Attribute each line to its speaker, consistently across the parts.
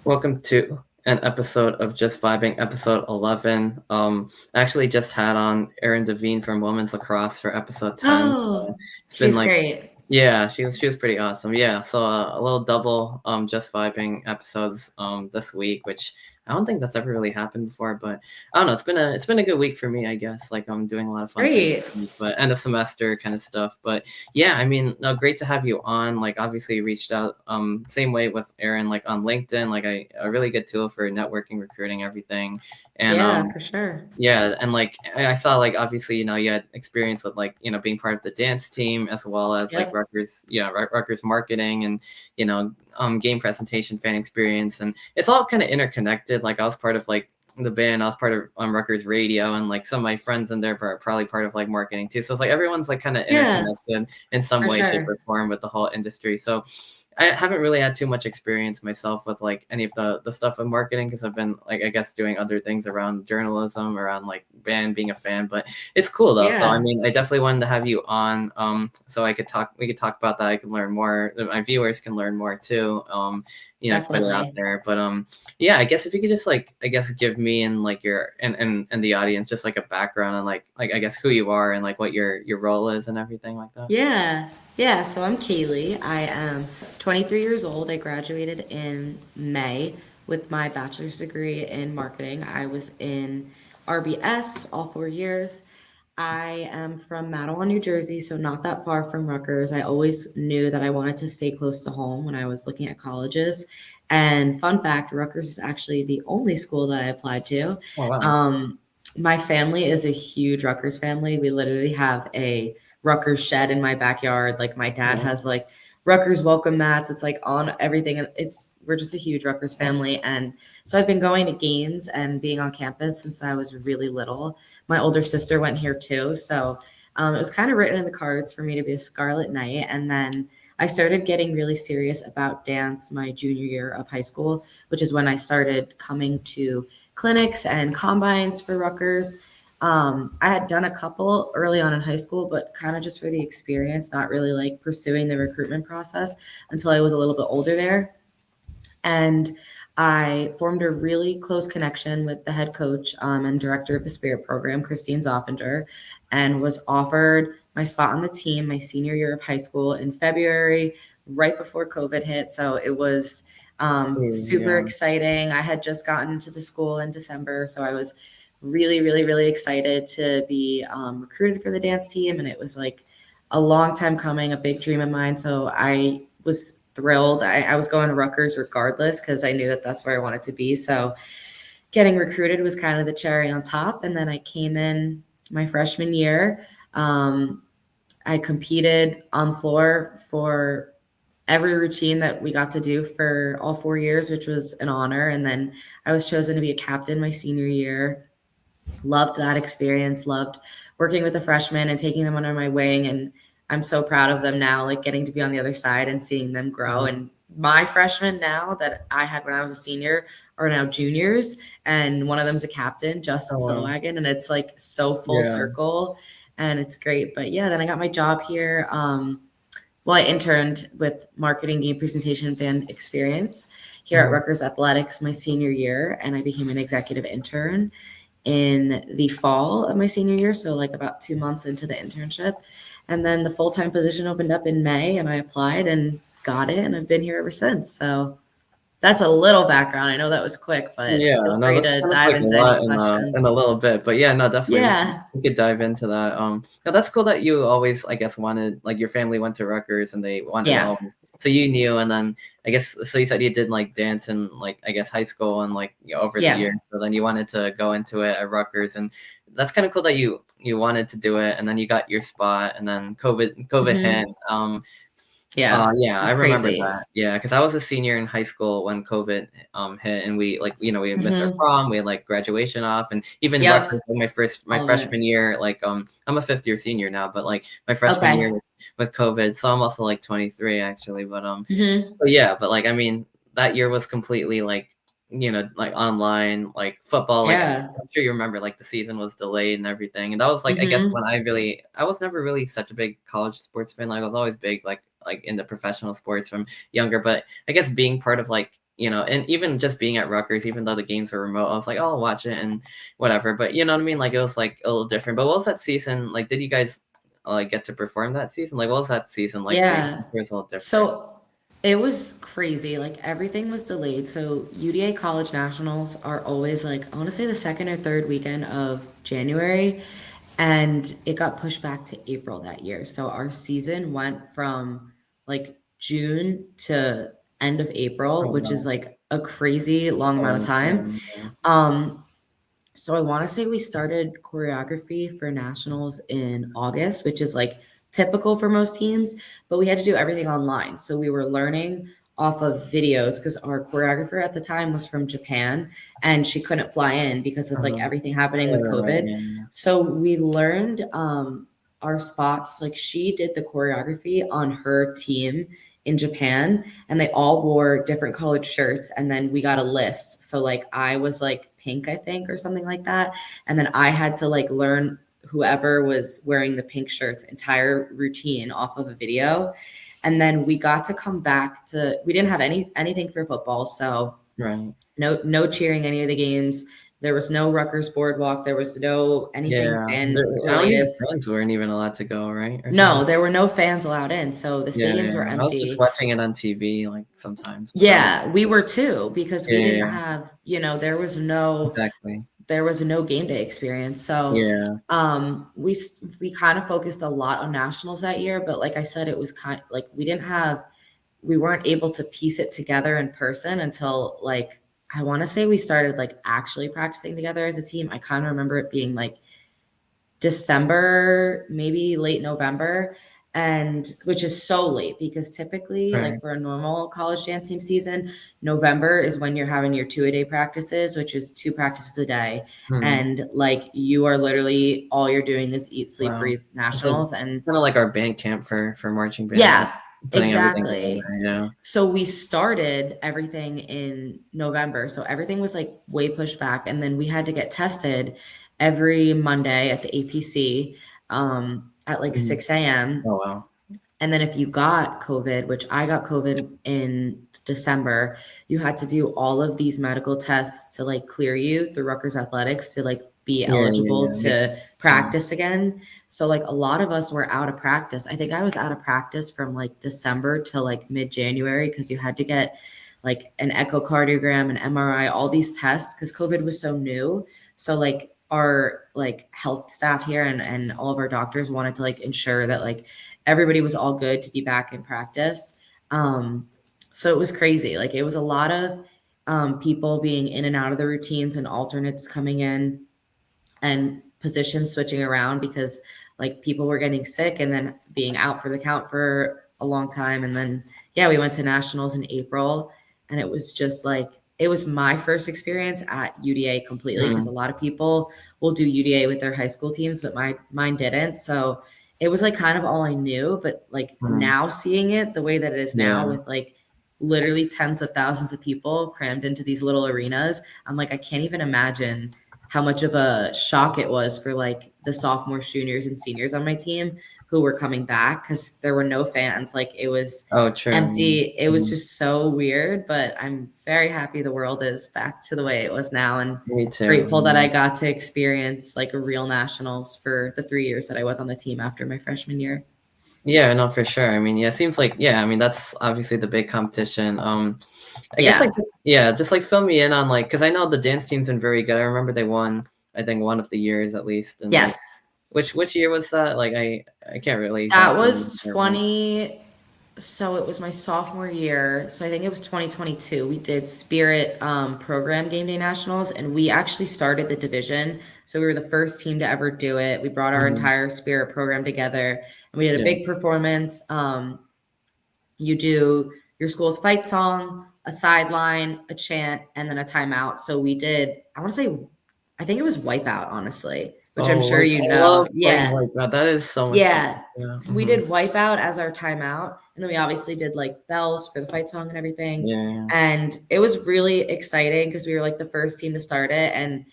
Speaker 1: Welcome to an episode of Just Vibing, episode 11. I actually just had on Erin Devine from Women's Lacrosse for episode 10.
Speaker 2: Oh,
Speaker 1: It's been
Speaker 2: she's
Speaker 1: like,
Speaker 2: great.
Speaker 1: yeah, she was pretty awesome. Yeah, so a little double Just Vibing episodes this week, which I don't think that's ever really happened before, but I don't know. It's been a good week for me, I guess. Like I'm doing a lot of fun things,
Speaker 2: Great.
Speaker 1: but end of semester kind of stuff. But yeah, I mean, no, great to have you on. Like, obviously, you reached out same way with Aaron, like on LinkedIn, like a really good tool for networking, recruiting, everything. And
Speaker 2: Yeah, for sure.
Speaker 1: yeah, and like I saw, like obviously, you had experience with like being part of the dance team as well as like
Speaker 2: Yep.
Speaker 1: Rutgers, Rutgers marketing and game presentation, fan experience, and it's all kind of interconnected. Like I was part of like the band, I was part of Rutgers radio, and like some of my friends in there are probably part of like marketing too. So it's like everyone's like kind of
Speaker 2: Yeah,
Speaker 1: interconnected in some
Speaker 2: for
Speaker 1: way, shape, or
Speaker 2: sure.
Speaker 1: form with the whole industry. So I haven't really had too much experience myself with like any of the stuff of marketing because I've been like I guess doing other things around journalism, around like band, being a fan. But it's cool though. So I
Speaker 2: Yeah,
Speaker 1: mean, I definitely wanted to have you on, so we could talk about that. I can learn more. My viewers can learn more too. Put it out
Speaker 2: definitely.
Speaker 1: there. But yeah, I guess if you could just like I guess give me and like your and the audience just like a background on like I guess who you are and like what your role is and everything like that.
Speaker 2: Yeah. Yeah, so I'm Caley. I am 23 years old. I graduated in May with my bachelor's degree in marketing. I was in RBS all 4 years. I am from Mattawa, New Jersey, so not that far from Rutgers. I always knew that I wanted to stay close to home when I was looking at colleges. And fun fact, Rutgers is actually the only school that I applied to.
Speaker 1: Oh wow.
Speaker 2: Um, my family is a huge Rutgers family. We literally have a Rutgers shed in my backyard. Like my dad
Speaker 1: Yeah.
Speaker 2: has like Rutgers welcome mats. It's like on everything. And we're just a huge Rutgers family. And so I've been going to games and being on campus since I was really little. My older sister went here too. So it was kind of written in the cards for me to be a Scarlet Knight. And then I started getting really serious about dance my junior year of high school, which is when I started coming to clinics and combines for Rutgers. I had done a couple early on in high school, but kind of just for the experience, not really like pursuing the recruitment process until I was a little bit older there. And I formed a really close connection with the head coach and director of the Spirit program, Christine Zoffinger, and was offered my spot on the team my senior year of high school in February, right before COVID hit. So it was super
Speaker 1: Yeah.
Speaker 2: exciting. I had just gotten to the school in December, so I was really, really, really excited to be recruited for the dance team. And it was like a long time coming, a big dream of mine. So I was thrilled. I was going to Rutgers regardless because I knew that that's where I wanted to be. So getting recruited was kind of the cherry on top. And then I came in my freshman year. Um, I competed on floor for every routine that we got to do for all 4 years, which was an honor. And then I was chosen to be a captain my senior year. Loved that experience, loved working with the freshmen and taking them under my wing. And I'm so proud of them now, like getting to be on the other side and seeing them grow.
Speaker 1: Mhm.
Speaker 2: And my freshmen now that I had when I was a senior are now juniors, and one of them's a captain, Justin
Speaker 1: Oh wow.
Speaker 2: Stillwagon. And it's like so full
Speaker 1: Yeah.
Speaker 2: circle and it's great. But yeah, then I got my job here. Well, I interned with marketing, game presentation, and fan experience here at
Speaker 1: Mhm.
Speaker 2: Rutgers Athletics my senior year, and I became an executive intern in the fall of my senior year, so like about 2 months into the internship. And then the full time position opened up in May, and I applied and got it, and I've been here ever since. So that's a little background. I know that was quick, but
Speaker 1: Yeah,
Speaker 2: feel
Speaker 1: no,
Speaker 2: free
Speaker 1: that's
Speaker 2: to
Speaker 1: kind of
Speaker 2: dive
Speaker 1: like a
Speaker 2: into any
Speaker 1: lot in a
Speaker 2: questions.
Speaker 1: little bit, but yeah, no, definitely
Speaker 2: Yeah,
Speaker 1: we could dive into that. No, that's cool that you always, I guess, wanted like your family went to Rutgers and they wanted to
Speaker 2: yeah,
Speaker 1: always, so you knew, and then I guess so you said you did like dance in like I guess high school and like over the
Speaker 2: yeah.
Speaker 1: years, so then you wanted to go into it at Rutgers, and that's kind of cool that you wanted to do it, and then you got your spot, and then COVID hit.
Speaker 2: Hmm. Yeah,
Speaker 1: Yeah, I
Speaker 2: just
Speaker 1: remember
Speaker 2: crazy.
Speaker 1: that. Yeah, because I was a senior in high school when COVID hit, and we like we missed our
Speaker 2: Hmm.
Speaker 1: prom, we had like graduation off, and even Rutgers
Speaker 2: Yep,
Speaker 1: like, my
Speaker 2: all of it.
Speaker 1: freshman year, like I'm a fifth year senior now, but like my freshman year
Speaker 2: Okay.
Speaker 1: with COVID, so I'm also like 23 actually,
Speaker 2: Hmm.
Speaker 1: but yeah, but like I mean that year was completely like like online, like football, like
Speaker 2: Yeah.
Speaker 1: I'm sure you remember, like the season was delayed and everything. And that was like, I guess
Speaker 2: Hmm.
Speaker 1: when I was never really such a big college sports fan. Like I was always big, like in the professional sports from younger. But I guess being part of like, and even just being at Rutgers, even though the games were remote, I was like, oh, I'll watch it and whatever. But you know what I mean? Like it was like a little different. But what was that season? Like, did you guys like get to perform that season? Like, what was that season like for you?
Speaker 2: Yeah.
Speaker 1: It was a little different.
Speaker 2: So it was crazy. Like everything was delayed. So UDA College Nationals are always like, I want to say the second or third weekend of January. And it got pushed back to April that year. So our season went from like June to end of April,
Speaker 1: Oh
Speaker 2: which is
Speaker 1: wow.
Speaker 2: like a crazy long
Speaker 1: Oh, I
Speaker 2: amount of time.
Speaker 1: understand. Yeah.
Speaker 2: Um, so I want to say we started choreography for nationals in August, which is like typical for most teams, but we had to do everything online. So we were learning off of videos because our choreographer at the time was from Japan and she couldn't fly in because of like
Speaker 1: Uh-huh.
Speaker 2: everything happening with
Speaker 1: Right.
Speaker 2: COVID.
Speaker 1: Yeah.
Speaker 2: So we learned our spots. Like she did the choreography on her team in Japan and they all wore different colored shirts and then we got a list. So like I was like pink, I think, or something like that. And then I had to like learn whoever was wearing the pink shirt's entire routine off of a video. And then we got to come back to we didn't have anything for football. So
Speaker 1: Right.
Speaker 2: no cheering any of the games. There was no Rutgers boardwalk. There was no anything
Speaker 1: Yeah.
Speaker 2: fan
Speaker 1: I don't
Speaker 2: related.
Speaker 1: even fans weren't even allowed to go, right? Or
Speaker 2: No,
Speaker 1: something.
Speaker 2: there were no fans allowed in. So the
Speaker 1: Yeah,
Speaker 2: stadiums were
Speaker 1: yeah. I was just
Speaker 2: empty.
Speaker 1: watching it on TV like sometimes, but that was
Speaker 2: Yeah, we were too because
Speaker 1: yeah,
Speaker 2: we
Speaker 1: yeah,
Speaker 2: didn't
Speaker 1: yeah.
Speaker 2: have,
Speaker 1: Exactly.
Speaker 2: there was no game day experience. So
Speaker 1: Yeah.
Speaker 2: we kind of focused a lot on nationals that year, but like I said, it was kind like we weren't able to piece it together in person until like I want to say we started like actually practicing together as a team. I kind of remember it being like December, maybe late November, and which is so late because typically, like
Speaker 1: Right.
Speaker 2: for a normal college dance team season, November is when you're having your 2 a day practices, which is 2 practices a day.
Speaker 1: Hmm.
Speaker 2: And like you are literally all you're doing is eat, sleep,
Speaker 1: Wow.
Speaker 2: breathe
Speaker 1: It's
Speaker 2: nationals. And
Speaker 1: kind of like our band camp for marching bands, like
Speaker 2: yeah,
Speaker 1: putting everything together.
Speaker 2: exactly.
Speaker 1: Yeah.
Speaker 2: So we started everything in November. So everything was like way pushed back. And then we had to get tested every Monday at the APC at like
Speaker 1: Mhm.
Speaker 2: 6 a.m.
Speaker 1: Oh wow.
Speaker 2: And then if you got COVID, which I got COVID in December, you had to do all of these medical tests to like clear you through Rutgers Athletics to like be
Speaker 1: Yeah, yeah,
Speaker 2: eligible
Speaker 1: yeah. Makes
Speaker 2: to
Speaker 1: sense.
Speaker 2: practice again. So like a lot of us were out of practice. I think I was out of practice from like December to like mid-January because you had to get like an echocardiogram, an MRI, all these tests because COVID was so new. So like our like health staff here and all of our doctors wanted to like ensure that like everybody was all good to be back in practice. So it was crazy. Like it was a lot of people being in and out of the routines and alternates coming in and positions switching around because like people were getting sick and then being out for the count for a long time. And then, yeah, we went to nationals in April and it was just like, it was my first experience at UDA completely because a
Speaker 1: Mm,
Speaker 2: lot of people will do UDA with their high school teams, but mine didn't. So it was like kind of all I knew, but like
Speaker 1: mm.
Speaker 2: now seeing it the way that it is now
Speaker 1: Yeah.
Speaker 2: with like literally tens of thousands of people crammed into these little arenas, I'm like, I can't even imagine how much of a shock it was for like the sophomores, juniors, and seniors on my team who were coming back because there were no fans. Like it was
Speaker 1: Oh, true.
Speaker 2: empty. It was
Speaker 1: Mhm.
Speaker 2: just so weird, but I'm very happy the world is back to the way it was now and
Speaker 1: Me too.
Speaker 2: grateful that I got to experience like a real nationals for the 3 years that I was on the team after my freshman year.
Speaker 1: Yeah, no, for sure. I mean, yeah, it seems like yeah. I mean, that's obviously the big competition. I guess
Speaker 2: Yeah.
Speaker 1: like just, yeah, just like fill me in on like because I know the dance team's been very good. I remember they won, I think one of the years at least, and like
Speaker 2: Yes.
Speaker 1: which year was that? Like I can't really
Speaker 2: That
Speaker 1: exactly
Speaker 2: was
Speaker 1: remember.
Speaker 2: 20. So it was my sophomore year. So I think it was 2022. We did Spirit program game day nationals, and we actually started the division. So we were the first team to ever do it. We brought our
Speaker 1: Mhm.
Speaker 2: entire Spirit program together, and we did a
Speaker 1: Yeah.
Speaker 2: big performance. You do your school's fight song, a sideline, a chant, and then a timeout. So we did. I want to say, I think it was Wipeout, honestly. which I'm sure
Speaker 1: Oh,
Speaker 2: you
Speaker 1: I
Speaker 2: know.
Speaker 1: love playing
Speaker 2: Yeah.
Speaker 1: Wipeout. That is so much fun.
Speaker 2: Yeah.
Speaker 1: Yeah.
Speaker 2: We did Wipeout as our timeout, and then we obviously did like bells for the fight song and everything.
Speaker 1: Yeah.
Speaker 2: And it was really exciting because we were like the first team to start it. And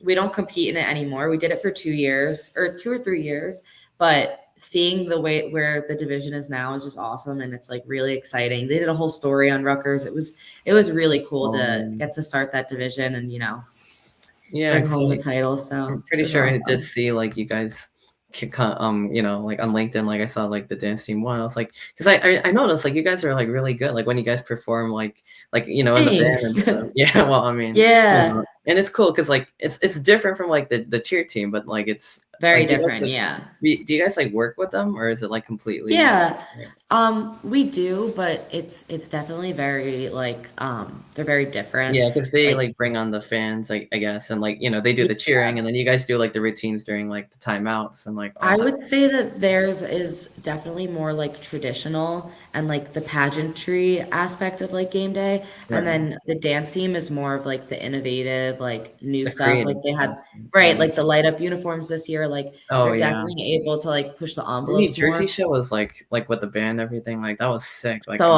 Speaker 2: we don't compete in it anymore. We did it for 2 years or 2 or 3 years, but seeing the way where the division is now is just awesome, and it's like really exciting. They did a whole story on Rutgers. It was really cool to
Speaker 1: Um,
Speaker 2: get to start that division and
Speaker 1: yeah,
Speaker 2: bring
Speaker 1: 'cause
Speaker 2: home the title.
Speaker 1: I'm
Speaker 2: So it
Speaker 1: pretty
Speaker 2: was
Speaker 1: sure I did
Speaker 2: awesome.
Speaker 1: see like you guys like on LinkedIn, like I saw like the dance team one. I was like, because I noticed like you guys are like really good. Like when you guys perform in the band
Speaker 2: Thanks.
Speaker 1: and stuff. Yeah, well, I mean,
Speaker 2: Yeah.
Speaker 1: and it's cool because like it's different from like the cheer team, but like it's
Speaker 2: Very
Speaker 1: like do you guys
Speaker 2: different, yeah.
Speaker 1: do you guys like work with them or is it like completely
Speaker 2: Yeah.
Speaker 1: like,
Speaker 2: We do, but it's definitely very like they're very different.
Speaker 1: yeah, because they
Speaker 2: Like
Speaker 1: like bring on the fans, I guess, and like they do
Speaker 2: yeah,
Speaker 1: the cheering, and then you guys do like the routines during like the timeouts and like all
Speaker 2: I
Speaker 1: that.
Speaker 2: would say that theirs is definitely more like traditional and like the pageantry aspect of like game day. And
Speaker 1: Right.
Speaker 2: then the dance team is more of like the innovative, like new
Speaker 1: The
Speaker 2: stuff. Like
Speaker 1: creative
Speaker 2: they had,
Speaker 1: stuff.
Speaker 2: right,
Speaker 1: Yeah.
Speaker 2: like the light up uniforms this year. Like
Speaker 1: Oh,
Speaker 2: they're
Speaker 1: yeah.
Speaker 2: definitely able to like push the
Speaker 1: The New
Speaker 2: envelopes
Speaker 1: Jersey
Speaker 2: more.
Speaker 1: show was like with the band, everything, like, that was sick, like,
Speaker 2: So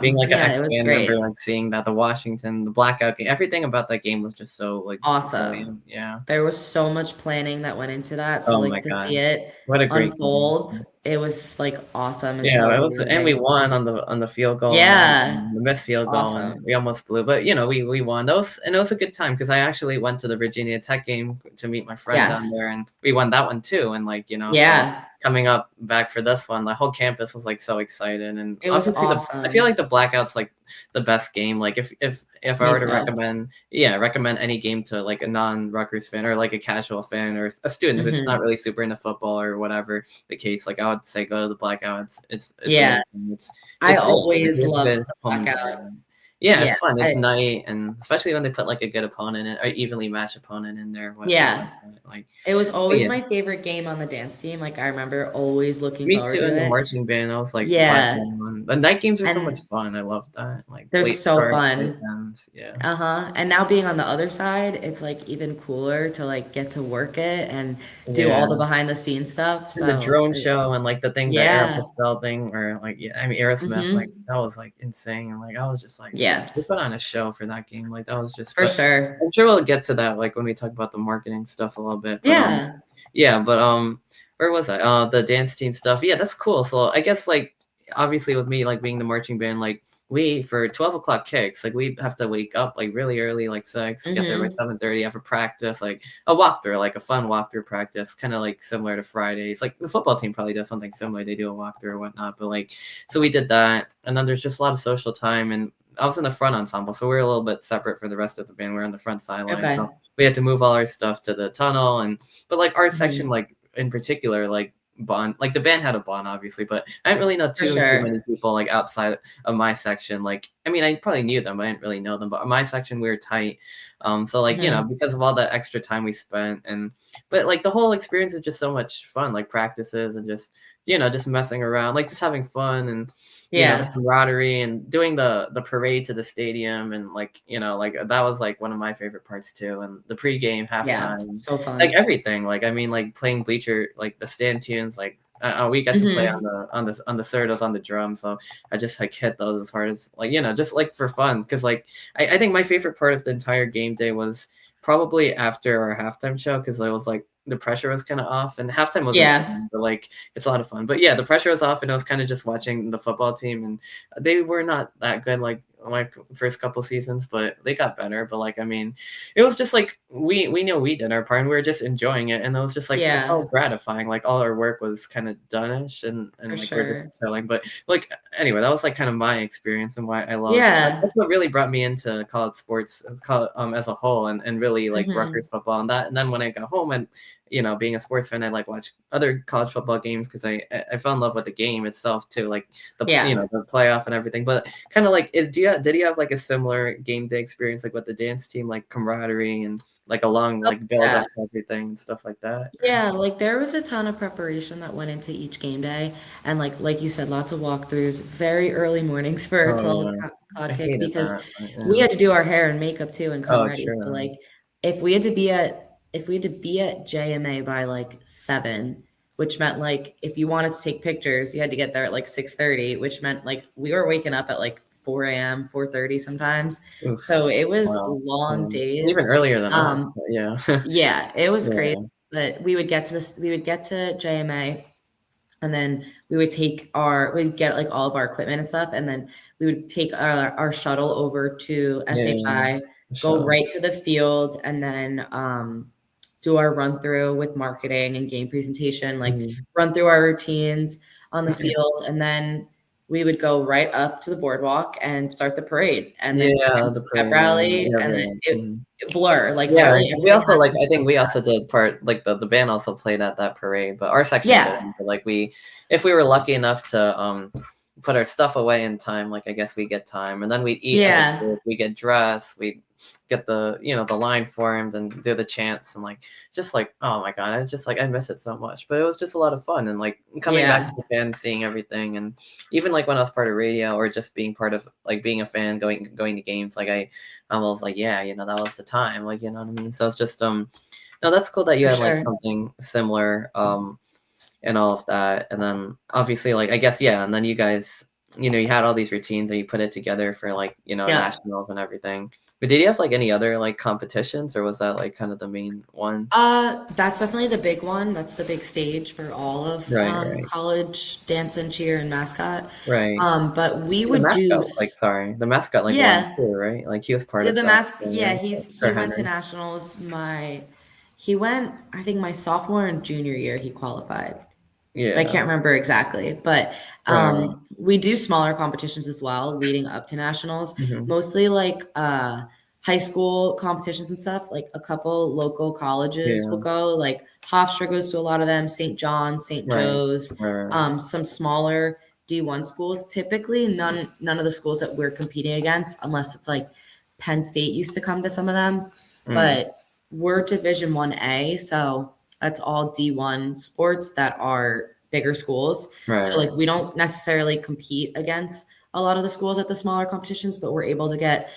Speaker 1: being
Speaker 2: awesome.
Speaker 1: like an
Speaker 2: Yeah, it was
Speaker 1: ex-band member,
Speaker 2: great.
Speaker 1: like, seeing that, the Washington, the blackout game, everything about that game was just so, like,
Speaker 2: Awesome.
Speaker 1: brilliant, yeah.
Speaker 2: There was so much planning that went into that. So
Speaker 1: Oh
Speaker 2: like
Speaker 1: my
Speaker 2: to see
Speaker 1: god.
Speaker 2: it
Speaker 1: What a great game.
Speaker 2: unfold, it was like awesome and
Speaker 1: Yeah,
Speaker 2: so
Speaker 1: it was and we
Speaker 2: rewarding.
Speaker 1: won on the field goal and
Speaker 2: Yeah.
Speaker 1: everything, the missed field goal, and
Speaker 2: Awesome.
Speaker 1: we almost blew, but, we won. It was a good time because I actually went to the Virginia Tech game to meet my friend down there,
Speaker 2: Yes.
Speaker 1: and we won that one too, and, so
Speaker 2: Yeah.
Speaker 1: coming up back for this one, the whole campus was, like, so excited, and
Speaker 2: It was
Speaker 1: obviously I feel
Speaker 2: awesome.
Speaker 1: like the Blackout's, like, the best game, like, if I
Speaker 2: Me
Speaker 1: were to
Speaker 2: too.
Speaker 1: recommend any game to, like, a non-Rutgers fan or, like, a casual fan or a student who's not
Speaker 2: Mhm.
Speaker 1: really super into football or whatever the case, like, I would say go to the Blackout. It's
Speaker 2: Yeah.
Speaker 1: amazing.
Speaker 2: I
Speaker 1: It's great. Like,
Speaker 2: always
Speaker 1: we have a
Speaker 2: loved
Speaker 1: good
Speaker 2: the
Speaker 1: home
Speaker 2: blackout.
Speaker 1: environment. Yeah,
Speaker 2: Yeah.
Speaker 1: it's fun. It's
Speaker 2: I
Speaker 1: night, and especially when they put, like, a good opponent in or evenly matched opponent in there, what like
Speaker 2: yeah.
Speaker 1: that, like
Speaker 2: It was
Speaker 1: but
Speaker 2: always
Speaker 1: yeah.
Speaker 2: my favorite game on the dance team. Like I remember always looking
Speaker 1: Me
Speaker 2: forward
Speaker 1: too,
Speaker 2: to
Speaker 1: in the
Speaker 2: it.
Speaker 1: marching band, I was, like, glad
Speaker 2: Yeah.
Speaker 1: when one the night games are so much
Speaker 2: And
Speaker 1: fun. I love that, like,
Speaker 2: they're
Speaker 1: late
Speaker 2: so
Speaker 1: starts, late
Speaker 2: fun.
Speaker 1: ends, yeah.
Speaker 2: Uh-huh. And now being on the other side, it's like even cooler to like get to work it and do all the
Speaker 1: Yeah.
Speaker 2: behind the scenes stuff.
Speaker 1: And the
Speaker 2: So,
Speaker 1: drone show and, like, the thing the
Speaker 2: yeah.
Speaker 1: Aeropostale thing or, like, yeah, I mean, Aerosmith, like,
Speaker 2: Mhm.
Speaker 1: that was, like, insane, and, like, I was just like,
Speaker 2: Yeah.
Speaker 1: they put on a show for that game, like, that was just
Speaker 2: For
Speaker 1: but
Speaker 2: sure.
Speaker 1: I'm sure we'll get to that, like, when we talk about the marketing stuff a little bit, but,
Speaker 2: Yeah.
Speaker 1: yeah, but, where was I? The dance team stuff, yeah, that's cool, so I guess, like, obviously with me, like, being the marching band, like, we for 12 o'clock kicks, like, we have to wake up, like, really early, like 6, get there by
Speaker 2: Mhm.
Speaker 1: 7:30, have a practice, like, a walkthrough, like a fun walkthrough practice, kinda, like, similar to Fridays. Like, the football team probably does something similar, they do a walkthrough or whatnot, but, like so we did that, and then there's just a lot of social time, and I was in the front ensemble, so we are a little bit separate for the rest of the band, we're on the front sideline,
Speaker 2: Okay.
Speaker 1: so we had to move all our stuff to the tunnel, but, like, our section,
Speaker 2: Mhm.
Speaker 1: like, in particular, like, bond like, the band had a bond, obviously, but I didn't really know
Speaker 2: For
Speaker 1: too
Speaker 2: sure.
Speaker 1: many people, like, outside of my section, like I mean, I probably knew them, but I didn't really know them, but my section, we were tight, so, like,
Speaker 2: Mhm.
Speaker 1: because of all that extra time we spent but, like, the whole experience is just so much fun, like, practices and just messing around, like, just having fun and, the
Speaker 2: Yeah.
Speaker 1: camaraderie and doing the parade to the stadium and, like, that was, like, one of my favorite parts too, and the pregame,
Speaker 2: Yeah.
Speaker 1: halftime,
Speaker 2: So
Speaker 1: like,
Speaker 2: fun.
Speaker 1: everything, like, I mean, like, playing bleacher like, the stand tunes, like, we got to play on
Speaker 2: Mhm.
Speaker 1: the surdos on the drum, so I just, like, hit those as hard as like, just, like, for fun, because like, I think my favorite part of the entire game day was probably after our halftime show, because I was, like the pressure was kinda off, and halftime was
Speaker 2: Yeah.
Speaker 1: insane, but, like, it's a lot of fun, but, yeah, the pressure was off, and I was kinda just watching the football team, and they were not that good, like, my first couple seasons, but they got better, but, like, I mean, it was just, like, we knew we did our part, and we were just enjoying it, and it was just, like, it
Speaker 2: Yeah.
Speaker 1: felt gratifying, like, all our work was kinda done-ish,
Speaker 2: For
Speaker 1: like, we're just
Speaker 2: sure.
Speaker 1: chilling, but, like, anyway, that was, like, kind of my experience and why I love
Speaker 2: Yeah.
Speaker 1: that's what really brought me into college sports, as a whole and really, like,
Speaker 2: Mhm.
Speaker 1: Rutgers football and then when I got home and, being a sports fan, I, like, watch other college football games because I fell in love with the game itself too, like,
Speaker 2: Yeah.
Speaker 1: the playoff and everything, but kinda like, did you have, like, a similar game day experience, like, with the dance team, like, camaraderie and, like, a long,
Speaker 2: Oh,
Speaker 1: like, build
Speaker 2: yeah.
Speaker 1: up to everything and stuff like that, or
Speaker 2: Yeah, like there was a ton of preparation that went into each game day, and like you said, lots of walkthroughs, very early mornings for a
Speaker 1: Oh,
Speaker 2: 12
Speaker 1: yeah. I
Speaker 2: o'clock kick
Speaker 1: hated
Speaker 2: because
Speaker 1: that, but
Speaker 2: we
Speaker 1: yeah.
Speaker 2: had to do our hair and makeup too and come
Speaker 1: Oh,
Speaker 2: ready. So
Speaker 1: sure.
Speaker 2: like if we had to be at if we had to be at JMA by like 7, which meant like if you wanted to take pictures, you had to get there at like 6:30, which meant like we were waking up at like 4 a.m., 4:30 sometimes.
Speaker 1: Oof.
Speaker 2: So it was
Speaker 1: Wow.
Speaker 2: long
Speaker 1: Even
Speaker 2: days.
Speaker 1: earlier than us.
Speaker 2: Um,
Speaker 1: But yeah.
Speaker 2: yeah, it was crazy.
Speaker 1: Yeah.
Speaker 2: But we would get to JMA, and then we'd get like all of our equipment and stuff, and then we would take our shuttle over to
Speaker 1: Yeah.
Speaker 2: SHI, go
Speaker 1: Shut.
Speaker 2: right to the field, and then do our run through with marketing and game presentation, like
Speaker 1: Mhm.
Speaker 2: run through our routines on the field, and then we would go right up to the boardwalk and start the parade, and then
Speaker 1: Yeah, the
Speaker 2: pep
Speaker 1: parade.
Speaker 2: rally,
Speaker 1: Yeah,
Speaker 2: and then
Speaker 1: everyone.
Speaker 2: it blur like
Speaker 1: Yeah,
Speaker 2: literally
Speaker 1: 'cause we
Speaker 2: everything
Speaker 1: also like
Speaker 2: happened
Speaker 1: I
Speaker 2: so
Speaker 1: think we also
Speaker 2: fast.
Speaker 1: did part like the band also played at that parade, but our section
Speaker 2: Yeah,
Speaker 1: didn't. But like if we were lucky enough to put our stuff away in time, like I guess we get time, and then we eat as a
Speaker 2: yeah,
Speaker 1: group. We get dressed. We get the line formed and do the chants and like just like oh my god, I miss it so much. But it was just a lot of fun and like coming back
Speaker 2: yeah,
Speaker 1: to the band, seeing everything, and even like when I was part of radio or just being part of like being a fan, going to games, like I was like, yeah, that was the time, like, you know what I mean? So it's just, no, that's cool that you
Speaker 2: for
Speaker 1: had like
Speaker 2: sure.
Speaker 1: something similar, and all of that. And then obviously, like, I guess, yeah. And then you guys, you had all these routines and you put it together for like,
Speaker 2: Yeah.
Speaker 1: nationals and everything. But did you have like any other like competitions or was that like kind of the main one?
Speaker 2: That's definitely the big one. That's the big stage for all of
Speaker 1: Right, right,
Speaker 2: college dance and cheer and mascot.
Speaker 1: right.
Speaker 2: But we
Speaker 1: The
Speaker 2: would do,
Speaker 1: mascot, like, sorry, the mascot like won
Speaker 2: yeah,
Speaker 1: too, right? Like he was part
Speaker 2: yeah,
Speaker 1: of
Speaker 2: the
Speaker 1: that
Speaker 2: mask.
Speaker 1: thing,
Speaker 2: Yeah,
Speaker 1: right?
Speaker 2: he
Speaker 1: For
Speaker 2: went to
Speaker 1: Henry.
Speaker 2: nationals. He went, I think my sophomore and junior year he qualified. But I
Speaker 1: Yeah.
Speaker 2: can't remember exactly. But
Speaker 1: Right, right.
Speaker 2: we do smaller competitions as well leading up to nationals,
Speaker 1: Hmm.
Speaker 2: mostly like high school competitions and stuff. Like a couple local colleges will
Speaker 1: Yeah.
Speaker 2: go, like Hofstra goes to a lot of them, St. John's, St.
Speaker 1: Right.
Speaker 2: Joe's,
Speaker 1: Right, right, right.
Speaker 2: some smaller D1 schools. Typically, none of the schools that we're competing against, unless it's like Penn State used to come to some of them,
Speaker 1: Mm.
Speaker 2: but we're Division 1A, so that's all D1 sports that are bigger schools.
Speaker 1: Right,
Speaker 2: So like
Speaker 1: right.
Speaker 2: we don't necessarily compete against a lot of the schools at the smaller competitions, but we're able to get,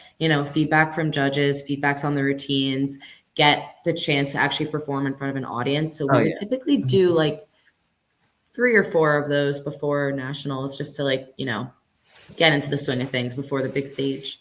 Speaker 2: feedback from judges, feedbacks on the routines, get the chance to actually perform in front of an audience. So
Speaker 1: Oh
Speaker 2: we would
Speaker 1: yeah.
Speaker 2: typically
Speaker 1: Mhm.
Speaker 2: do like 3 or 4 of those before nationals just to like, get into the swing of things before the big stage.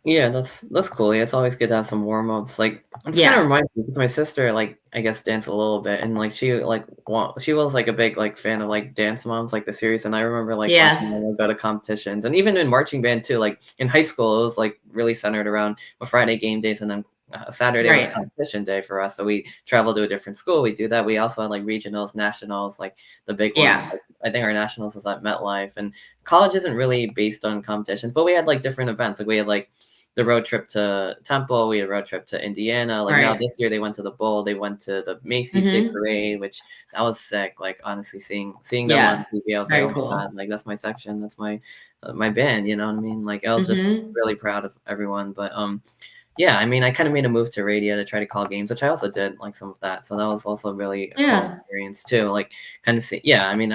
Speaker 1: Yeah, that's cool. Yeah, it's always good to have some warm ups. Like it's kind of
Speaker 2: Yeah.
Speaker 1: reminds me because my sister like I guess danced a little bit and like she was like a big like fan of like Dance Moms like the series and I remember like watching
Speaker 2: Yeah.
Speaker 1: them go to competitions and even in marching band too. Like in high school, it was like really centered around a Friday game days and then Saturday was
Speaker 2: Right.
Speaker 1: competition day for us. So we traveled to a different school. We do that. We also had like regionals, nationals, like the big ones.
Speaker 2: Yeah.
Speaker 1: Like I think our nationals was at MetLife and college isn't really based on competitions, but we had like different events. Like we had like the road trip to Temple. We had a road trip to Indiana. Like now
Speaker 2: Right.
Speaker 1: this year they went to the Bowl. They went to the Macy's Day
Speaker 2: Mm-hmm.
Speaker 1: Parade, which that was sick. Like honestly, seeing them on
Speaker 2: Yeah.
Speaker 1: TV, I was like,
Speaker 2: Very
Speaker 1: oh my god,
Speaker 2: cool.
Speaker 1: like that's my section, that's my band. You know what I mean? Like I was just
Speaker 2: Mm-hmm.
Speaker 1: really proud of everyone. But yeah, I mean, I kind of made a move to radio to try to call games, which I also did like some of that. So that was also really a cool
Speaker 2: Yeah.
Speaker 1: experience too. Like kind of see, yeah, I mean,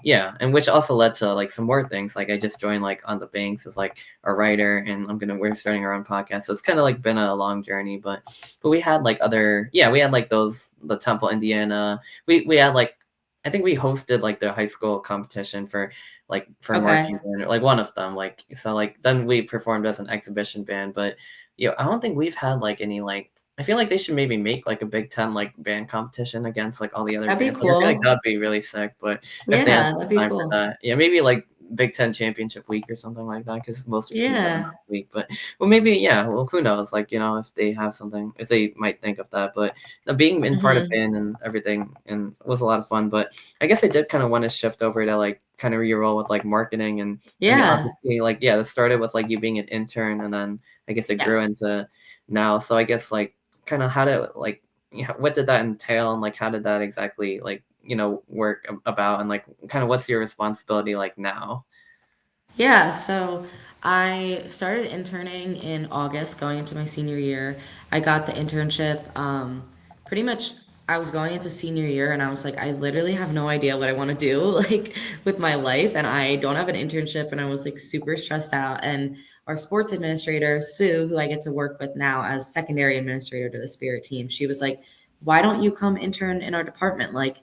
Speaker 1: yeah, and which also led to like some more things. Like I just joined like on the banks as like a writer, and we're starting our own podcast. So it's kind of like been a long journey, but we had like we had like the Temple, Indiana. We had like I think we hosted like the high school competition for
Speaker 2: Okay.
Speaker 1: marching band, like one of them. Like so, like then we performed as an exhibition band, but I don't think we've had like any like. I feel like they should maybe make like a Big Ten like band competition against like all the other
Speaker 2: That'd be
Speaker 1: bands. Like I feel like
Speaker 2: cool.
Speaker 1: that'd be really sick. But if they have
Speaker 2: Yeah, that'd be
Speaker 1: time for
Speaker 2: cool.
Speaker 1: that, yeah, maybe like Big Ten championship week or something like that because most of the teams have
Speaker 2: Yeah.
Speaker 1: that week. But well, maybe yeah. Well, who knows? Like if they have something, if they might think of that. But being in part of
Speaker 2: Hmm.
Speaker 1: band and everything and was a lot of fun. But I guess I did kind of want to shift over to like kind of your role with like marketing and
Speaker 2: Yeah.
Speaker 1: obviously like yeah, it started with like you being an intern and then I guess it grew
Speaker 2: Yes.
Speaker 1: into now. So I guess like kind of how to like what did that entail and like how did that exactly like work about and like kind of what's your responsibility like now?
Speaker 2: Yeah. So I started interning in August, going into my senior year. I got the internship. Pretty much, I was going into senior year, and I was like, I literally have no idea what I want to do, like with my life, and I don't have an internship, and I was like super stressed out. And our sports administrator, Sue, who I get to work with now as secondary administrator to the Spirit team, she was like, why don't you come intern in our department? Like,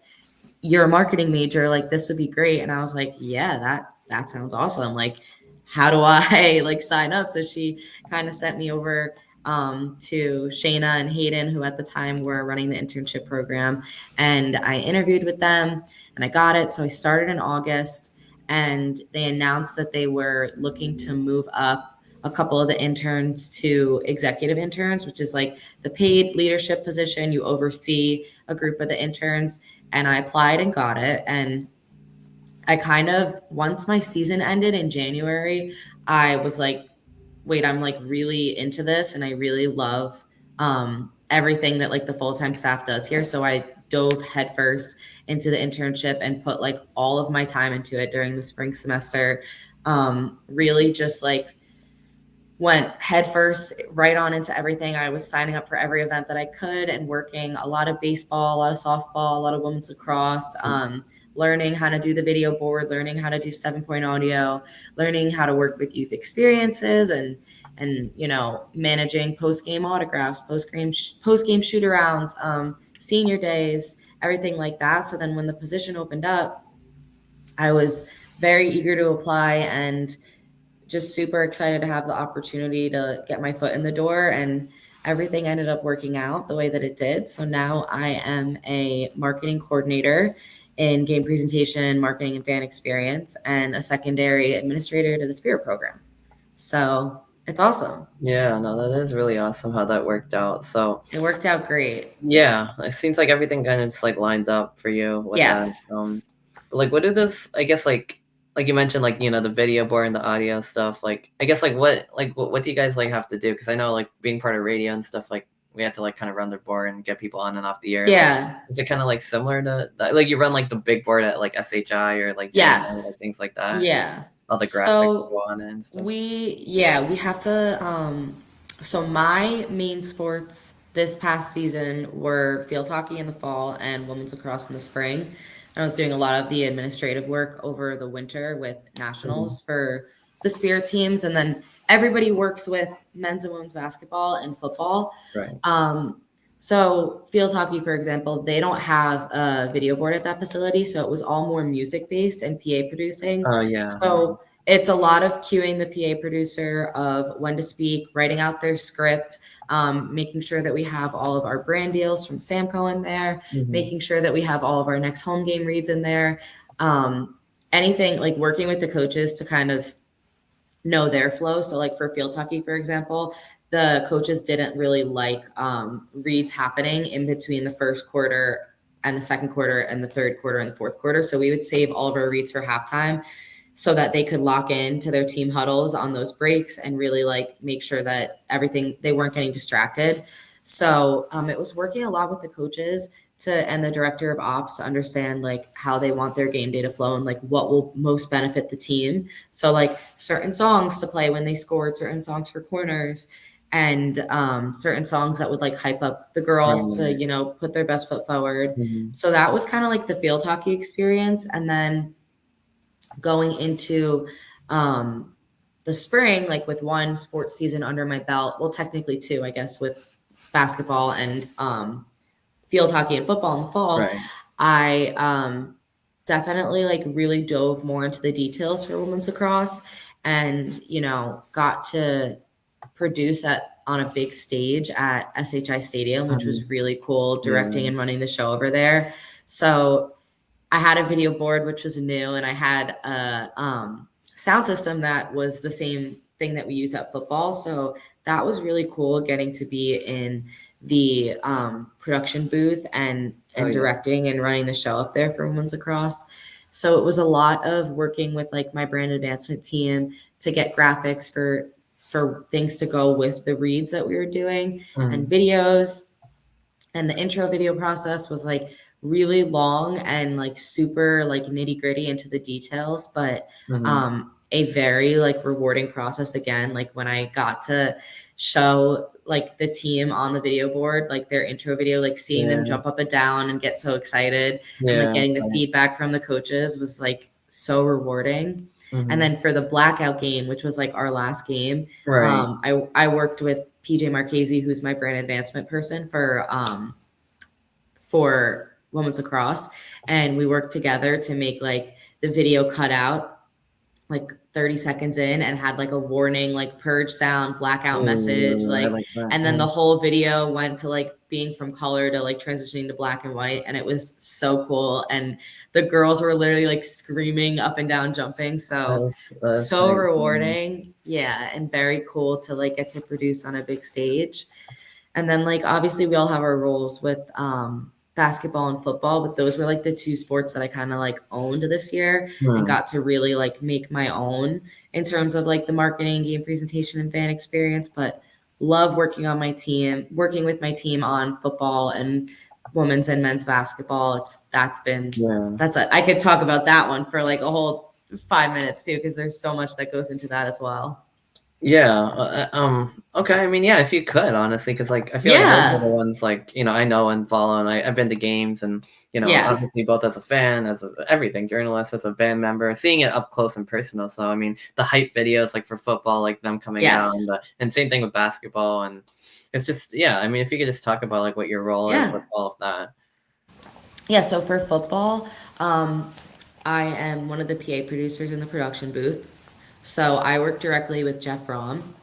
Speaker 2: you're a marketing major, like this would be great. And I was like, yeah, that sounds awesome. Like, how do I like sign up? So she kind of sent me over to Shayna and Hayden, who at the time were running the internship program. And I interviewed with them and I got it. So I started in August, and they announced that they were looking to move up a couple of the interns to executive interns, which is like the paid leadership position. You oversee a group of the interns. And I applied and got it. And I kind of, once my season ended in January, I was like, wait, I'm like really into this and I really love everything that like the full-time staff does here. So I dove headfirst into the internship and put like all of my time into it during the spring semester. Really just like went headfirst right on into everything. I was signing up for every event that I could and working a lot of baseball, a lot of softball, a lot of women's lacrosse, learning how to do the video board, learning how to do 7-point audio, learning how to work with youth experiences and you know, managing post-game autographs, post-game shoot arounds, senior days, everything like that. So then when the position opened up, I was very eager to apply and just super excited to have the opportunity to get my foot in the door, and everything ended up working out the way that it did. So now I am a marketing coordinator in game presentation, marketing and fan experience, and a secondary administrator to the Spirit program. So it's awesome.
Speaker 1: Yeah, no, that is really awesome how that worked out. So
Speaker 2: It worked out great.
Speaker 1: yeah, it seems like everything kind of just like lined up for you with
Speaker 2: Yeah.
Speaker 1: that. But like, what did this? I guess like you mentioned, like you know the video board and the audio stuff. Like, I guess what do you guys like have to do? Because I know like being part of radio and stuff, like we had to like kind of run the board and get people on and off the air.
Speaker 2: Yeah.
Speaker 1: Like, is it kind of like similar to that? Like you run like the big board at like SHI or like
Speaker 2: Yes.
Speaker 1: JMA, like things like that.
Speaker 2: Yeah.
Speaker 1: All the graphics
Speaker 2: So
Speaker 1: go on it and stuff.
Speaker 2: we have to so my main sports this past season were field hockey in the fall and women's lacrosse in the spring. And I was doing a lot of the administrative work over the winter with nationals for the Spirit teams, and then everybody works with men's and women's basketball and football.
Speaker 1: Right.
Speaker 2: So field hockey, for example, they don't have a video board at that facility, so it was all more music based and PA producing.
Speaker 1: Oh yeah.
Speaker 2: So it's a lot of cueing the PA producer of when to speak, writing out their script, making sure that we have all of our brand deals from Samco in there, making sure that we have all of our next home game reads in there. Anything like working with the coaches to kind of know their flow. So like for field hockey, for example, the coaches didn't really like reads happening in between the first quarter and the second quarter and the third quarter and the fourth quarter. So we would save all of our reads for halftime so that they could lock in to their team huddles on those breaks and really like make sure that they weren't getting distracted. So it was working a lot with the coaches and the director of ops to understand like how they want their game day to flow and like what will most benefit the team. So like certain songs to play when they scored, certain songs for corners, and certain songs that would like hype up the girls to, you know, put their best foot forward. So that was kind of like the field hockey experience. And then going into the spring, like with one sports season under my belt, well, technically two, I guess, with basketball and field hockey and football in the fall, right. I definitely like really dove more into the details for women's lacrosse and, you know, got to produce on a big stage at SHI Stadium, which was really cool, directing and running the show over there. So I had a video board, which was new, and I had a sound system that was the same thing that we use at football. So that was really cool getting to be in the production booth and directing and running the show up there for women's lacrosse. So it was a lot of working with like my brand advancement team to get graphics for things to go with the reads that we were doing and videos. And the intro video process was like really long and like super like nitty gritty into the details, but a very like rewarding process again. Like when I got to show like the team on the video board, like their intro video, like seeing them jump up and down and get so excited and like getting the feedback from the coaches was like so rewarding. And then for the blackout game, which was like our last game,
Speaker 1: Right.
Speaker 2: I worked with PJ Marchese, who's my brand advancement person for women's lacrosse, and we worked together to make like the video cut out like 30 seconds in and had like a warning, like purge sound, blackout message,
Speaker 1: Ooh, I
Speaker 2: like,
Speaker 1: like that.
Speaker 2: and then the whole video went to like being from color to like transitioning to black and white. And it was so cool. And the girls were literally like screaming up and down, jumping. So,
Speaker 1: That's
Speaker 2: so
Speaker 1: like,
Speaker 2: rewarding. Yeah. And very cool to like get to produce on a big stage. And then like obviously we all have our roles with basketball and football, but those were like the two sports that I kind of like owned this year and got to really like make my own in terms of like the marketing, game presentation, and fan experience. But love working with my team on football and women's and men's basketball. I could talk about that one for like a whole 5 minutes too, because there's so much that goes into that as well.
Speaker 1: Okay. I mean, yeah, if you could, honestly, because like I feel like those are the ones like I know and follow, and I've been to games, and obviously both as a fan, as everything journalist, as a band member, seeing it up close and personal. So I mean, the hype videos like for football, like them coming out, and same thing with basketball, and it's just I mean, if you could just talk about like what your role is with all of that.
Speaker 2: Yeah. So for football, I am one of the PA producers in the production booth. So I work directly with Jeff Rom,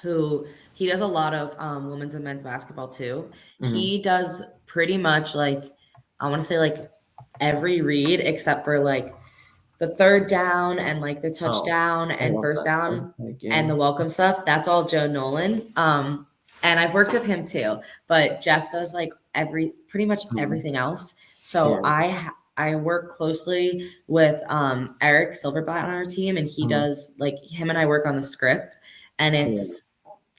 Speaker 2: who he does a lot of women's and men's basketball too. He does pretty much like, I want to say like every read except for like the third down and like the touchdown and first down and the welcome stuff. That's all Joe Nolan. And I've worked with him too, but Jeff does like pretty much everything else. So I work closely with Eric Silverblatt on our team, and he does like him and I work on the script, and it's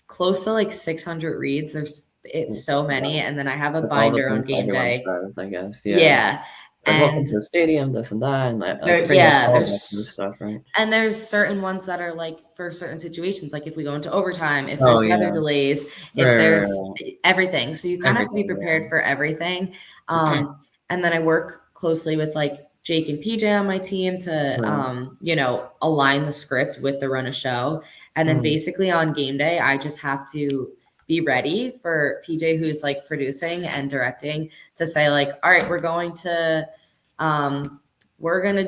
Speaker 2: close to like 600 reads. It's so many, and then I have a binder on game day.
Speaker 1: Says, I guess,
Speaker 2: and
Speaker 1: welcome to the stadium, this and that, and like pretty much all that kind of stuff, right?
Speaker 2: And there's certain ones that are like for certain situations, like if we go into overtime, if there's weather delays, if there's everything. So you kind of have to be prepared for everything. And then I work closely with like Jake and PJ on my team to align the script with the run of show. And then basically on game day, I just have to be ready for PJ, who's like producing and directing, to say like, all right, we're going to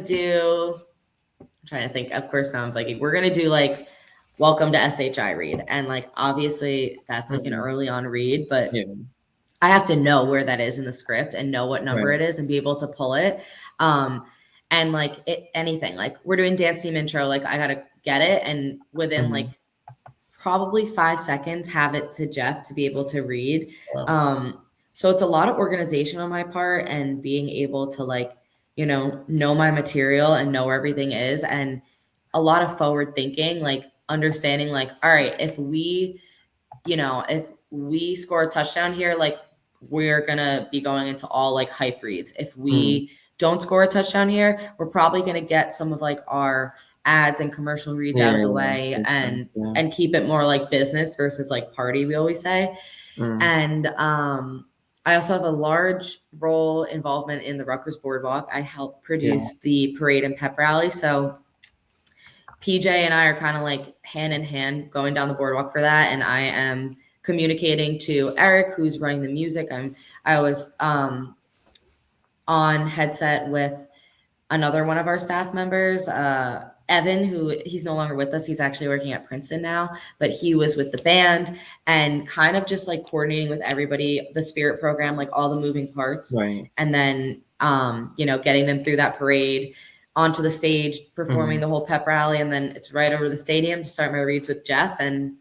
Speaker 2: do, I'm trying to think, of course now I'm thinking, we're going to do like welcome to SHI read. And like, obviously that's like an early on read, but I have to know where that is in the script and know what number it is and be able to pull it. And like anything, like we're doing dance team intro, like I got to get it. And within like probably 5 seconds, have it to Jeff to be able to read. So it's a lot of organization on my part and being able to like, know my material and know where everything is, and a lot of forward thinking, like understanding like, all right, if we score a touchdown here, like we're going to be going into all like hype reads. If we don't score a touchdown here, we're probably going to get some of like our ads and commercial reads out of the way and keep it more like business versus like party, we always say. And I also have a large role involvement in the Rutgers Boardwalk. I help produce the parade and pep rally. So PJ and I are kind of like hand in hand going down the boardwalk for that. And I am communicating to Eric, who's running the music. I was on headset with another one of our staff members, Evan, who he's no longer with us. He's actually working at Princeton now, but he was with the band and kind of just like coordinating with everybody, the spirit program, like all the moving parts. And then, getting them through that parade onto the stage, performing the whole pep rally. And then it's right over the stadium to start my reads with Jeff. And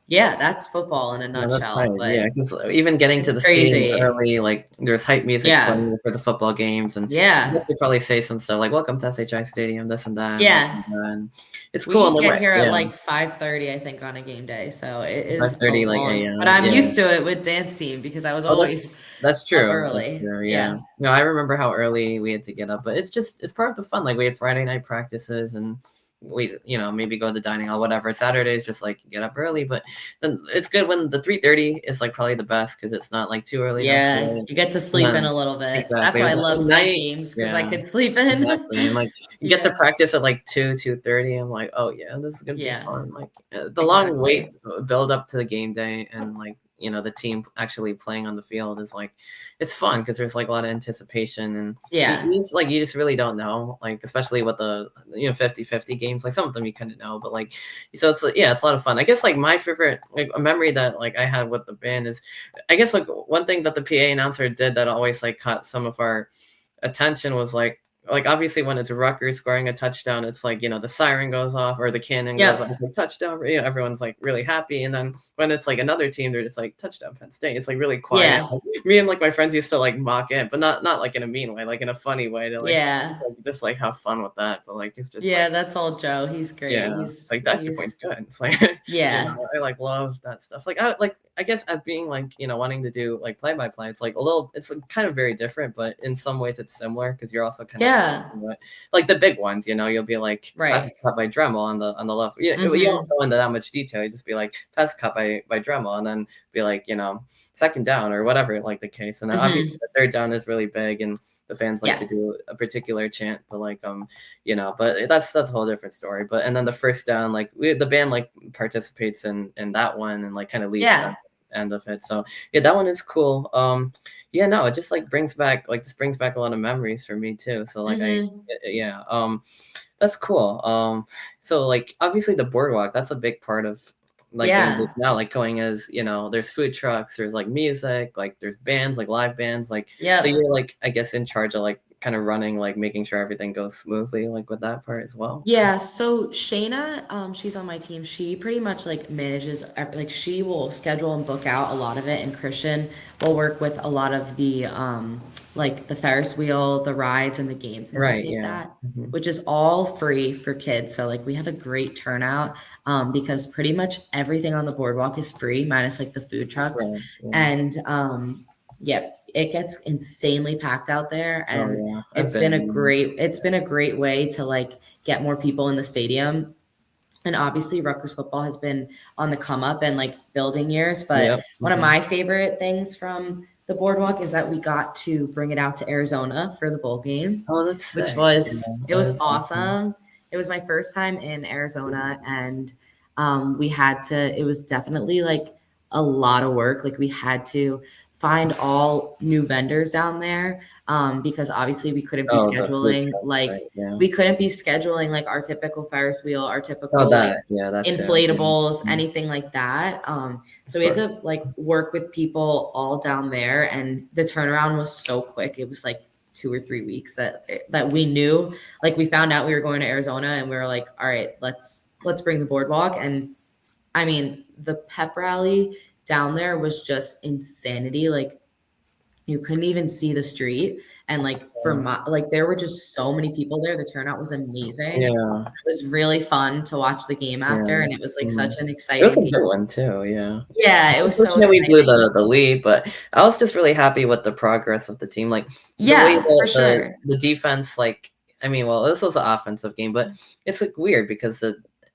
Speaker 2: that's football in a nutshell.
Speaker 1: Because even getting to the stadium early, like there's hype music playing for the football games, and I guess they probably say some stuff like "Welcome to SHI Stadium," this and that. And it's cool.
Speaker 2: We get here at like 5:30, I think, on a game day, so it is
Speaker 1: 5:30, like a.m.
Speaker 2: But I'm used to it with dance team because I was always
Speaker 1: that's true.
Speaker 2: early.
Speaker 1: That's true, No, I remember how early we had to get up, but it's part of the fun. Like we had Friday night practices, and we, maybe go to the dining hall, whatever. Saturdays just like get up early, but then it's good when the 3:30 is like probably the best because it's not like too early to
Speaker 2: Yeah,
Speaker 1: actually.
Speaker 2: you get to
Speaker 1: And
Speaker 2: sleep in
Speaker 1: then
Speaker 2: a little bit. That's
Speaker 1: exactly
Speaker 2: why I
Speaker 1: at
Speaker 2: loved night
Speaker 1: night,
Speaker 2: games because I
Speaker 1: yeah,
Speaker 2: could sleep in.
Speaker 1: exactly, and like you get to
Speaker 2: Yeah.
Speaker 1: practice at like 2:30. I'm like, oh yeah, this is gonna be
Speaker 2: Yeah,
Speaker 1: fun. Like the long wait
Speaker 2: exactly.
Speaker 1: build up to the game day and like the team actually playing on the field is like it's fun because there's like a lot of anticipation and
Speaker 2: Yeah.
Speaker 1: you just really don't know, like especially with the 50-50 games, like some of them you kind of know, but like so it's yeah, it's a lot of fun. I guess like my favorite like a memory that like I had with the band is I guess like one thing that the PA announcer did that always like caught some of our attention was like obviously when it's Rutgers scoring a touchdown, it's like the siren goes off or the cannon goes off,
Speaker 2: Yep.
Speaker 1: like touchdown. Everyone's like really happy, and then when it's like another team, they're just like touchdown Penn State. It's like really quiet.
Speaker 2: Yeah.
Speaker 1: Like, me and like my friends used to like mock it, but not like in a mean way, like in a funny way to
Speaker 2: Yeah.
Speaker 1: like just like have fun with that. But like it's just
Speaker 2: Yeah,
Speaker 1: like
Speaker 2: that's all Joe. He's great.
Speaker 1: yeah,
Speaker 2: He's
Speaker 1: like that 2 points
Speaker 2: he's
Speaker 1: good. It's like
Speaker 2: yeah.
Speaker 1: I like love that stuff. I guess at being like wanting to do like play by play, it's like a little, it's like, kind of very different, but in some ways it's similar because you're also kind of announcing
Speaker 2: Yeah.
Speaker 1: what like the big ones. You'll be like pass
Speaker 2: Right.
Speaker 1: cut by Dremel on the left. You don't
Speaker 2: Mhm.
Speaker 1: go into that much detail. You just be like pass cut by Dremel, and then be like second down or whatever like the case. And then obviously
Speaker 2: Mhm.
Speaker 1: the third down is really big and the fans like to
Speaker 2: Yes.
Speaker 1: do a particular chant to like but that's a whole different story. But and then the first down, like the band like participates in that one and like kind of leads that
Speaker 2: Yeah.
Speaker 1: end of it. So yeah, that one is cool. Yeah, no, it just like this brings back a lot of memories for me too. So like
Speaker 2: Mhm.
Speaker 1: yeah, that's cool. So like obviously the boardwalk, that's a big part of like game
Speaker 2: Yeah.
Speaker 1: days now, like going as there's food trucks, there's like music, like there's bands, like live bands, like so
Speaker 2: Yep.
Speaker 1: you're like I guess in charge of like kind of running, like making sure everything goes smoothly, like with that part as well.
Speaker 2: Yeah, so Shayna, she's on my team. She pretty much like manages, like she will schedule and book out a lot of it, and Christian will work with a lot of the like the Ferris wheel, the rides, and the games and stuff
Speaker 1: Right,
Speaker 2: like
Speaker 1: yeah.
Speaker 2: that,
Speaker 1: Mhm.
Speaker 2: which is all free for kids. So like we have a great turnout because pretty much everything on the boardwalk is free, minus like the food trucks,
Speaker 1: Right, yeah.
Speaker 2: and yeah, it gets insanely packed out there,
Speaker 1: Oh
Speaker 2: and
Speaker 1: yeah, I've been.
Speaker 2: it's been a great way to like get more people in the stadium. And obviously Rutgers football has been on the come up and like building years. But
Speaker 1: Yep.
Speaker 2: one of
Speaker 1: Mhm.
Speaker 2: my favorite things from the boardwalk is that we got to bring it out to Arizona for the bowl game,
Speaker 1: Oh, that's
Speaker 2: which
Speaker 1: sick.
Speaker 2: was
Speaker 1: Yeah,
Speaker 2: it
Speaker 1: that
Speaker 2: was
Speaker 1: is awesome.
Speaker 2: awesome. It was my first time in Arizona, and we had to. It was definitely like a lot of work. Like we had to find all new vendors down there because obviously
Speaker 1: Oh, the food trucks, right? Yeah.
Speaker 2: we couldn't be scheduling like our typical Ferris wheel, our
Speaker 1: Oh,
Speaker 2: typical like
Speaker 1: that. Yeah, that too. Yeah.
Speaker 2: inflatables,
Speaker 1: Mhm.
Speaker 2: anything like that.
Speaker 1: Of
Speaker 2: So we had
Speaker 1: course.
Speaker 2: to like work with people all down there, and the turnaround was so quick. It was like 2 or 3 weeks that we knew. Like we found out we were going to Arizona, and we were like, all right, let's bring the boardwalk. And I mean, the pep rally down there was just insanity. Like you couldn't even see the street. And like like there were just so many people there. The turnout was amazing.
Speaker 1: Yeah.
Speaker 2: It was really fun to watch the game
Speaker 1: Yeah.
Speaker 2: after, and it was like such
Speaker 1: Mhm.
Speaker 2: an
Speaker 1: It was
Speaker 2: exciting
Speaker 1: a
Speaker 2: game.
Speaker 1: good one too, yeah.
Speaker 2: Yeah, it was so
Speaker 1: Unfortunately, we blew
Speaker 2: exciting.
Speaker 1: the lead, but I was just really happy with the progress of the team. Like the way
Speaker 2: Yeah, for sure.
Speaker 1: the defense, like I mean, well, this was an offensive game, but it's like weird because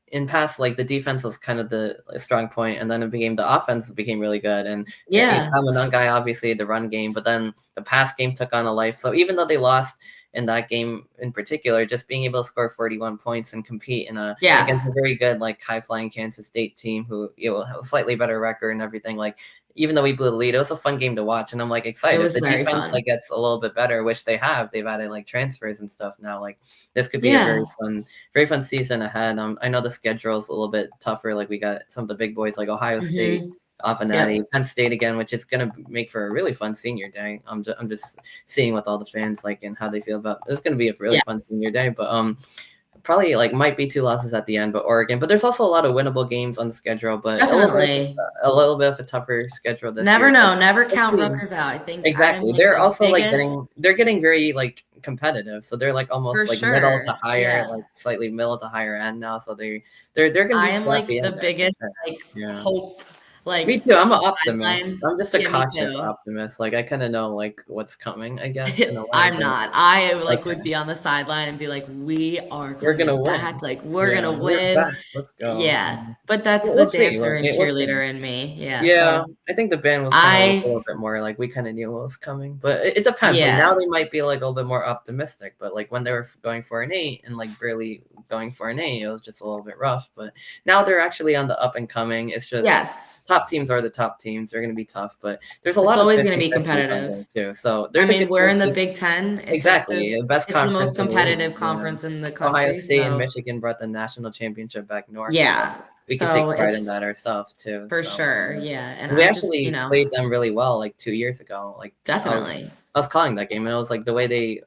Speaker 1: in past like the defense was kind of the strong point, and then it became the offense became really good. And
Speaker 2: Yeah.
Speaker 1: Guy obviously the run game, but then the pass game took on a life. So even though they lost in that game in particular, just being able to score 41 points and compete in a
Speaker 2: Yeah.
Speaker 1: against a very good like high flying Kansas State team who have a slightly better record and everything. Like even though we blew the lead, it was a fun game to watch, and I'm like
Speaker 2: It
Speaker 1: excited. If
Speaker 2: was
Speaker 1: the
Speaker 2: very
Speaker 1: defense
Speaker 2: fun.
Speaker 1: like gets a little bit better, which they have, they've added like transfers and stuff now. Like this could be a
Speaker 2: Yeah.
Speaker 1: very fun season ahead. I know the schedule is a little bit tougher. Like we got some of the big boys like Ohio State
Speaker 2: Mhm.
Speaker 1: off and
Speaker 2: Yep.
Speaker 1: Natty, Penn State again, which is gonna make for a really fun senior day. I'm just seeing with all the fans like and how they feel about it's gonna be a really
Speaker 2: Yeah,
Speaker 1: fun senior day. But probably like might be two losses at the end, but Oregon. But there's also a lot of winnable games on the schedule, but
Speaker 2: definitely.
Speaker 1: a little bit of a tougher schedule this
Speaker 2: Never
Speaker 1: year. But
Speaker 2: know. Never
Speaker 1: we'll
Speaker 2: count
Speaker 1: see.
Speaker 2: Rutgers out. I think I'm
Speaker 1: Exactly.
Speaker 2: like
Speaker 1: They're
Speaker 2: the
Speaker 1: also like
Speaker 2: biggest
Speaker 1: they're getting very like competitive. So they're like
Speaker 2: for
Speaker 1: almost like middle to
Speaker 2: sure.
Speaker 1: higher,
Speaker 2: Yeah.
Speaker 1: like slightly middle to higher end now. So they're gonna
Speaker 2: I
Speaker 1: be
Speaker 2: am like
Speaker 1: scrappy
Speaker 2: the
Speaker 1: in there for
Speaker 2: biggest
Speaker 1: sure.
Speaker 2: like
Speaker 1: Yeah.
Speaker 2: hope
Speaker 1: Me
Speaker 2: like
Speaker 1: too. I'm
Speaker 2: on
Speaker 1: an
Speaker 2: the
Speaker 1: optimist.
Speaker 2: sideline.
Speaker 1: I'm just a
Speaker 2: Yeah, me
Speaker 1: cautious
Speaker 2: too.
Speaker 1: optimist. Like I kind of know like what's coming, I guess, in a way.
Speaker 2: I'm
Speaker 1: But
Speaker 2: not. I like would
Speaker 1: okay,
Speaker 2: be on the sideline and be like, "We are
Speaker 1: we're
Speaker 2: coming
Speaker 1: gonna
Speaker 2: back.
Speaker 1: win.
Speaker 2: Like we're
Speaker 1: Yeah,
Speaker 2: gonna
Speaker 1: we're back.
Speaker 2: win."
Speaker 1: Let's go.
Speaker 2: Yeah, but that's the
Speaker 1: We'll see.
Speaker 2: dancer and
Speaker 1: We'll see.
Speaker 2: cheerleader in me. Yeah,
Speaker 1: Yeah,
Speaker 2: so
Speaker 1: I think the band was kind of like a
Speaker 2: I
Speaker 1: little bit more like we kind of knew what was coming, but it depends. Like now
Speaker 2: yeah.
Speaker 1: they might be like a little bit more optimistic, but like when they were going for an eight and like barely going for an eight, it was just a little bit rough. But now they're actually on the up and coming. It's just
Speaker 2: Yes.
Speaker 1: top teams are the top teams. They're going to be tough, but there's a
Speaker 2: It's
Speaker 1: lot of
Speaker 2: always going to be
Speaker 1: 50-50s on
Speaker 2: competitive.
Speaker 1: there too. So
Speaker 2: I
Speaker 1: there's a
Speaker 2: mean,
Speaker 1: good
Speaker 2: we're in
Speaker 1: chance
Speaker 2: the
Speaker 1: this
Speaker 2: Big Ten. It's like
Speaker 1: exactly the best
Speaker 2: it's the
Speaker 1: conference
Speaker 2: most
Speaker 1: in the league.
Speaker 2: competitive
Speaker 1: Yeah.
Speaker 2: conference in the
Speaker 1: Ohio
Speaker 2: country.
Speaker 1: State and
Speaker 2: So
Speaker 1: Michigan brought the national championship back north, so
Speaker 2: yeah.
Speaker 1: we could
Speaker 2: So
Speaker 1: take pride in
Speaker 2: it's
Speaker 1: that ourselves too.
Speaker 2: for
Speaker 1: So.
Speaker 2: sure. Yeah. And
Speaker 1: And we
Speaker 2: I'm just,
Speaker 1: actually played them really well like 2 years ago. Like
Speaker 2: definitely
Speaker 1: I was calling that game, and it was like the way they,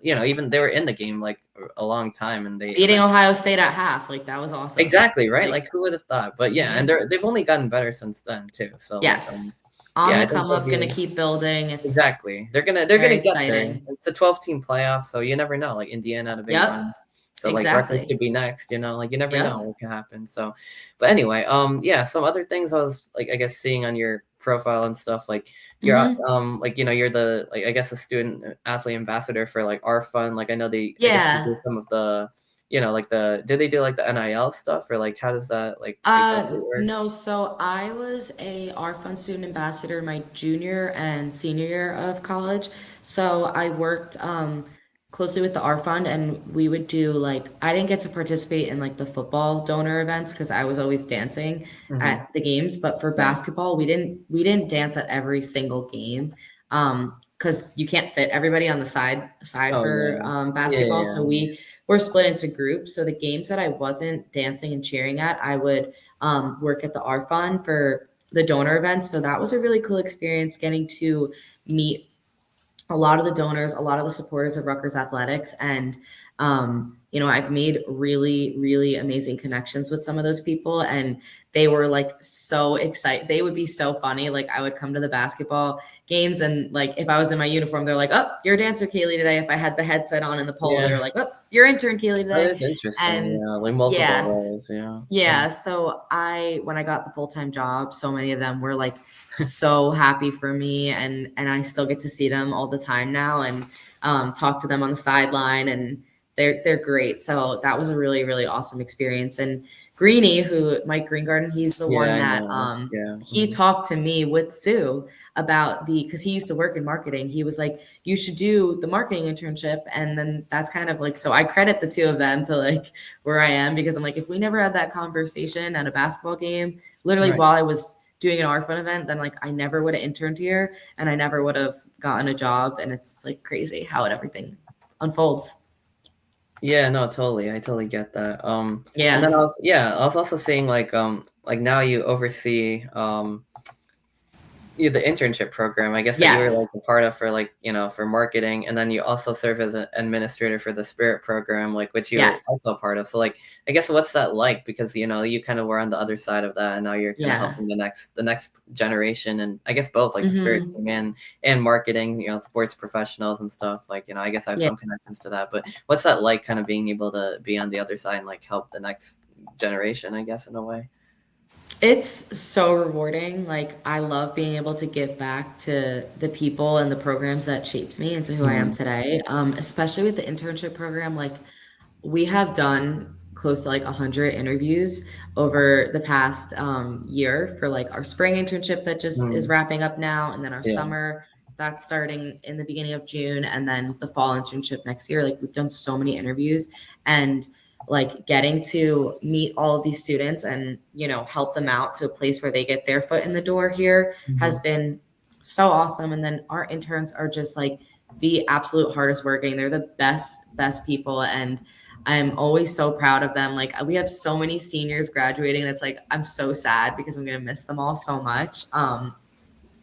Speaker 1: even they were in the game like a long time, and they
Speaker 2: beating
Speaker 1: eventually
Speaker 2: Ohio State at half. Like that was awesome.
Speaker 1: exactly right.
Speaker 2: Like,
Speaker 1: Like who would have thought? But yeah, and
Speaker 2: mhm.
Speaker 1: they've only gotten better since then too. So like
Speaker 2: Yes. On
Speaker 1: yeah,
Speaker 2: the
Speaker 1: I think
Speaker 2: come
Speaker 1: they'll
Speaker 2: up, gonna
Speaker 1: be
Speaker 2: keep building. It's
Speaker 1: exactly. They're
Speaker 2: very
Speaker 1: gonna get there.
Speaker 2: exciting.
Speaker 1: It's a 12-team playoff, so you never know. Like Indiana had a big
Speaker 2: Yep.
Speaker 1: run. So like Rutgers
Speaker 2: Exactly.
Speaker 1: could be next, like you never know
Speaker 2: Yep.
Speaker 1: what can happen. So but anyway, yeah, some other things I was like I guess seeing on your profile and stuff like you're
Speaker 2: Hmm.
Speaker 1: like you're the like I guess a student athlete ambassador for like our fund. Like I know I guess they
Speaker 2: Yeah.
Speaker 1: do some of the like do they do like the NIL stuff or like how does that like exactly work?
Speaker 2: No, so I was a R Fund student ambassador my junior and senior year of college. So I worked closely with the R Fund, and we would do like I didn't get to participate in like the football donor events because I was always dancing
Speaker 1: Hmm.
Speaker 2: at the games, but for
Speaker 1: Right.
Speaker 2: basketball we didn't dance at every single game. Because you can't fit everybody on the side
Speaker 1: Oh
Speaker 2: for
Speaker 1: yeah. Yeah,
Speaker 2: basketball.
Speaker 1: yeah,
Speaker 2: So
Speaker 1: yeah.
Speaker 2: we were split into groups. So the games that I wasn't dancing and cheering at, I would work at the R Fund for the donor events. So that was a really cool experience getting to meet a lot of the donors, a lot of the supporters of Rutgers athletics. And, I've made really, really amazing connections with some of those people. And they were like so excited. They would be so funny. Like I would come to the basketball games and like if I was in my uniform, they're like, "Oh, you're a dancer, Caley, today." If I had the headset on in the pole,
Speaker 1: Yeah.
Speaker 2: they're like, "Oh, you're intern, Caley,
Speaker 1: That
Speaker 2: today."
Speaker 1: is interesting,
Speaker 2: And
Speaker 1: yeah, like multiple
Speaker 2: yes,
Speaker 1: roles, yeah.
Speaker 2: yeah. So when I got the full-time job, so many of them were like so happy for me, and I still get to see them all the time now and talk to them on the sideline, and they're great. So that was a really, really awesome experience. And Greeny, who Mike Greengarden, he's the
Speaker 1: Yeah,
Speaker 2: one
Speaker 1: I
Speaker 2: that
Speaker 1: know, yeah,
Speaker 2: he
Speaker 1: mhm.
Speaker 2: talked to me with Sue about because he used to work in marketing. He was like, you should do the marketing internship. And then that's kind of like, so I credit the two of them to like where I am because I'm like, if we never had that conversation at a basketball game, literally
Speaker 1: Right.
Speaker 2: while I was doing an R Fun event, then like I never would have interned here and I never would have gotten a job. And it's like crazy how everything unfolds.
Speaker 1: Yeah, no, totally, I totally get that, and then
Speaker 2: Yeah.
Speaker 1: I was also seeing, like, now you oversee, the internship program, I guess that you were, like,
Speaker 2: Yes.
Speaker 1: a part of for, like, for marketing, and then you also serve as an administrator for the Spirit program, like, which you're
Speaker 2: Yes.
Speaker 1: also a part of, so, like, I guess what's that like? Because, you kind of were on the other side of that, and now you're kinda
Speaker 2: Yeah.
Speaker 1: helping the next generation, and I guess both, like, the Spirit
Speaker 2: Hmm.
Speaker 1: team and marketing, sports professionals and stuff, like, I guess I have
Speaker 2: Yeah.
Speaker 1: some connections to that, but what's that like kinda being able to be on the other side and, like, help the next generation, I guess, in a way?
Speaker 2: It's so rewarding. Like, I love being able to give back to the people and the programs that shaped me into who I am
Speaker 1: Mhm.
Speaker 2: today. Especially with the internship program. Like, we have done close to like 100 interviews over the past year for like our spring internship that just is
Speaker 1: Mhm.
Speaker 2: wrapping up now, and then our
Speaker 1: Yeah.
Speaker 2: summer that's starting in the beginning of June, and then the fall internship next year. Like, we've done so many interviews, and like getting to meet all of these students and help them out to a place where they get their foot in the door here has
Speaker 1: Mhm.
Speaker 2: been so awesome. And then our interns are just like the absolute hardest working. They're the best people, and I'm always so proud of them. Like, we have so many seniors graduating, and it's like I'm so sad because I'm gonna miss them all so much.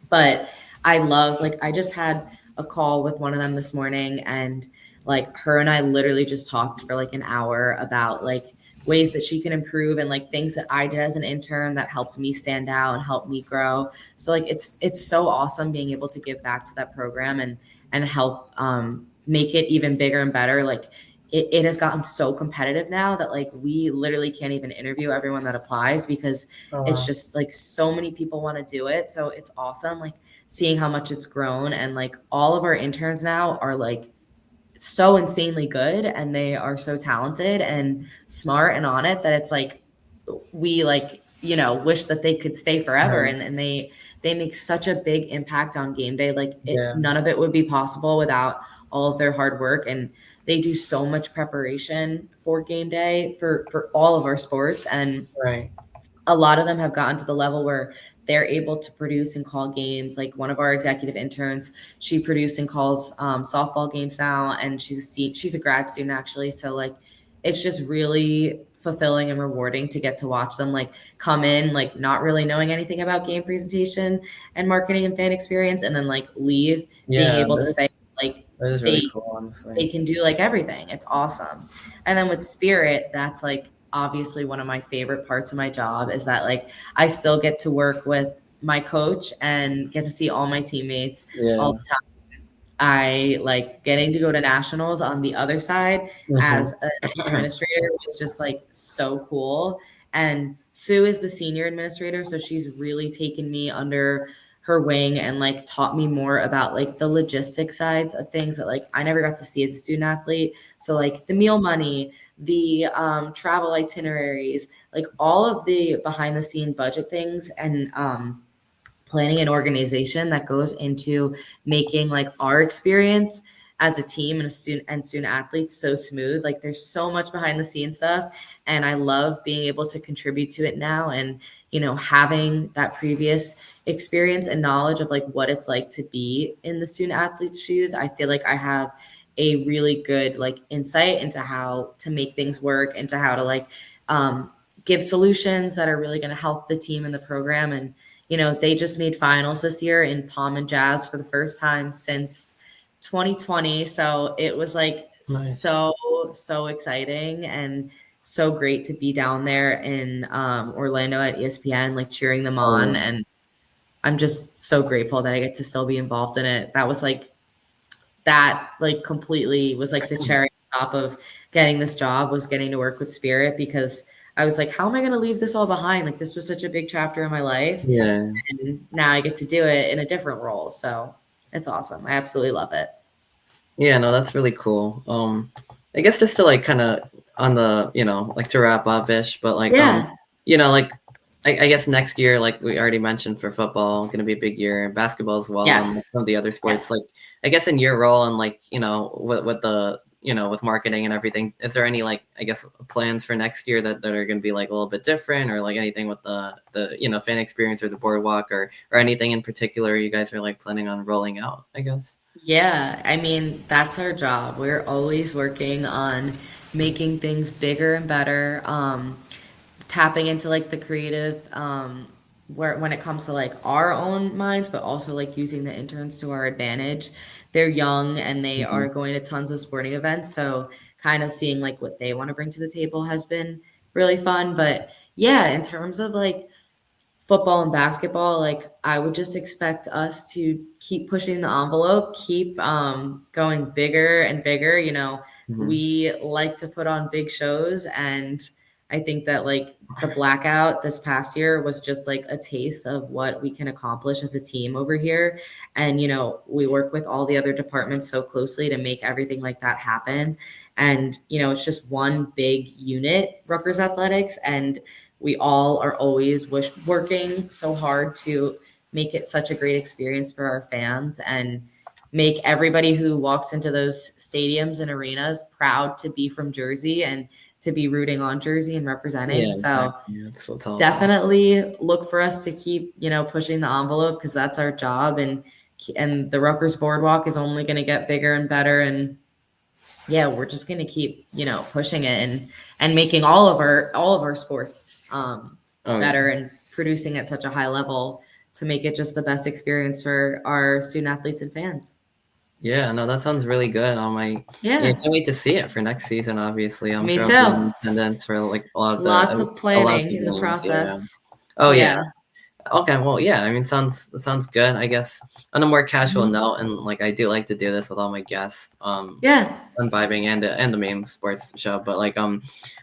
Speaker 2: But I love, like, I just had a call with one of them this morning, and like her and I literally just talked for like an hour about like ways that she can improve and like things that I did as an intern that helped me stand out and help me grow. So like it's so awesome being able to give back to that program and help make it even bigger and better. Like, it has gotten so competitive now that like we literally can't even interview everyone that applies because
Speaker 1: Oh,
Speaker 2: it's
Speaker 1: wow.
Speaker 2: just like so many people want to do it. So it's awesome, like seeing how much it's grown, and like all of our interns now are like so insanely good, and they are so talented and smart and on it that it's like we like, you know, wish that they could stay forever,
Speaker 1: Right.
Speaker 2: and they make such a big impact on game day. Like it,
Speaker 1: Yeah.
Speaker 2: none of it would be possible without all of their hard work, and they do so much preparation for game day for all of our sports. And
Speaker 1: Right.
Speaker 2: a lot of them have gotten to the level where they're able to produce and call games. Like one of our executive interns, she produces and calls softball games now, and she's a grad student actually. So like, it's just really fulfilling and rewarding to get to watch them like come in like not really knowing anything about game presentation and marketing and fan experience, and then like leave being
Speaker 1: Yeah,
Speaker 2: able to say like
Speaker 1: that is really
Speaker 2: they
Speaker 1: cool, honestly.
Speaker 2: they can do like everything. It's awesome. And then with Spirit, that's like obviously one of my favorite parts of my job is that like I still get to work with my coach and get to see all my teammates all
Speaker 1: Yeah.
Speaker 2: the time. I like getting to go to nationals on the other side
Speaker 1: Hmm.
Speaker 2: as an administrator was just like so cool. And Sue is the senior administrator, so she's really taken me under her wing and like taught me more about like the logistic sides of things that like I never got to see as a student athlete. So like the meal money, the travel itineraries, like all of the behind the scene budget things, and planning and organization that goes into making like our experience as a team and a student athletes so smooth. Like there's so much behind the scenes stuff, and I love being able to contribute to it now, and you know, having that previous experience and knowledge of like what it's like to be in the student athlete's shoes. I feel like I have a really good like insight into how to make things work, into how to like um, give solutions that are really going to help the team and the program. And you know, they just made finals this year in Palm and Jazz for the first time since 2020. So it was like
Speaker 1: Nice.
Speaker 2: so exciting and so great to be down there in Orlando at ESPN, like cheering them
Speaker 1: Oh,
Speaker 2: on.
Speaker 1: yeah.
Speaker 2: And I'm just so grateful that I get to still be involved in it. That was like, that like completely was like the cherry on top of getting this job, was getting to work with Spirit, because I was like, how am I going to leave this all behind? Like this was such a big chapter in my life,
Speaker 1: Yeah.
Speaker 2: and now I get to do it in a different role. So it's awesome. I absolutely love it.
Speaker 1: Yeah, no, that's really cool. I guess just to like kind of on the, like to wrap up ish, but like,
Speaker 2: Yeah.
Speaker 1: like I guess next year, like we already mentioned for football, going to be a big year, and basketball as well, and like
Speaker 2: Yes.
Speaker 1: some of the other sports.
Speaker 2: Yes.
Speaker 1: Like, I guess in your role and like, with the, with marketing and everything, is there any like, I guess, plans for next year that are going to be like a little bit different, or like anything with the fan experience or the boardwalk, or anything in particular you guys are like planning on rolling out, I guess?
Speaker 2: Yeah, I mean, that's our job. We're always working on making things bigger and better. Tapping into like the creative where when it comes to like our own minds, but also like using the interns to our advantage. They're young and they
Speaker 1: Hmm.
Speaker 2: are going to tons of sporting events, so kind of seeing like what they want to bring to the table has been really fun. But yeah, in terms of like football and basketball, like I would just expect us to keep pushing the envelope, keep going bigger and bigger. You know,
Speaker 1: Hmm.
Speaker 2: we like to put on big shows, and I think that like the blackout this past year was just like a taste of what we can accomplish as a team over here. And you know, we work with all the other departments so closely to make everything like that happen. And you know, it's just one big unit, Rutgers Athletics, and we all are always working so hard to make it such a great experience for our fans and make everybody who walks into those stadiums and arenas proud to be from Jersey and to be rooting on Jersey and representing.
Speaker 1: Yeah,
Speaker 2: So
Speaker 1: exactly. That's what's awesome.
Speaker 2: definitely look for us to keep, you know, pushing the envelope, because that's our job. And the Rutgers Boardwalk is only going to get bigger and better. And yeah, we're just gonna keep, you know, pushing it and making all of our sports
Speaker 1: Oh yeah.
Speaker 2: better, and producing at such a high level to make it just the best experience for our student athletes and fans.
Speaker 1: Yeah, no, that sounds really good. Yeah,
Speaker 2: Yeah,
Speaker 1: can't wait to see it for next season, obviously. I'm
Speaker 2: me
Speaker 1: sure I'll be
Speaker 2: too.
Speaker 1: in attendance for like
Speaker 2: Lots of
Speaker 1: a lot of
Speaker 2: planning
Speaker 1: the
Speaker 2: in the
Speaker 1: games. Yeah.
Speaker 2: process.
Speaker 1: Oh yeah.
Speaker 2: Yeah.
Speaker 1: Okay, well, yeah, I mean, sounds good. I guess on a more casual
Speaker 2: Mhm.
Speaker 1: note, and like I do like to do this with all my guests,
Speaker 2: Yeah.
Speaker 1: on Vibing and the main sports show. But like,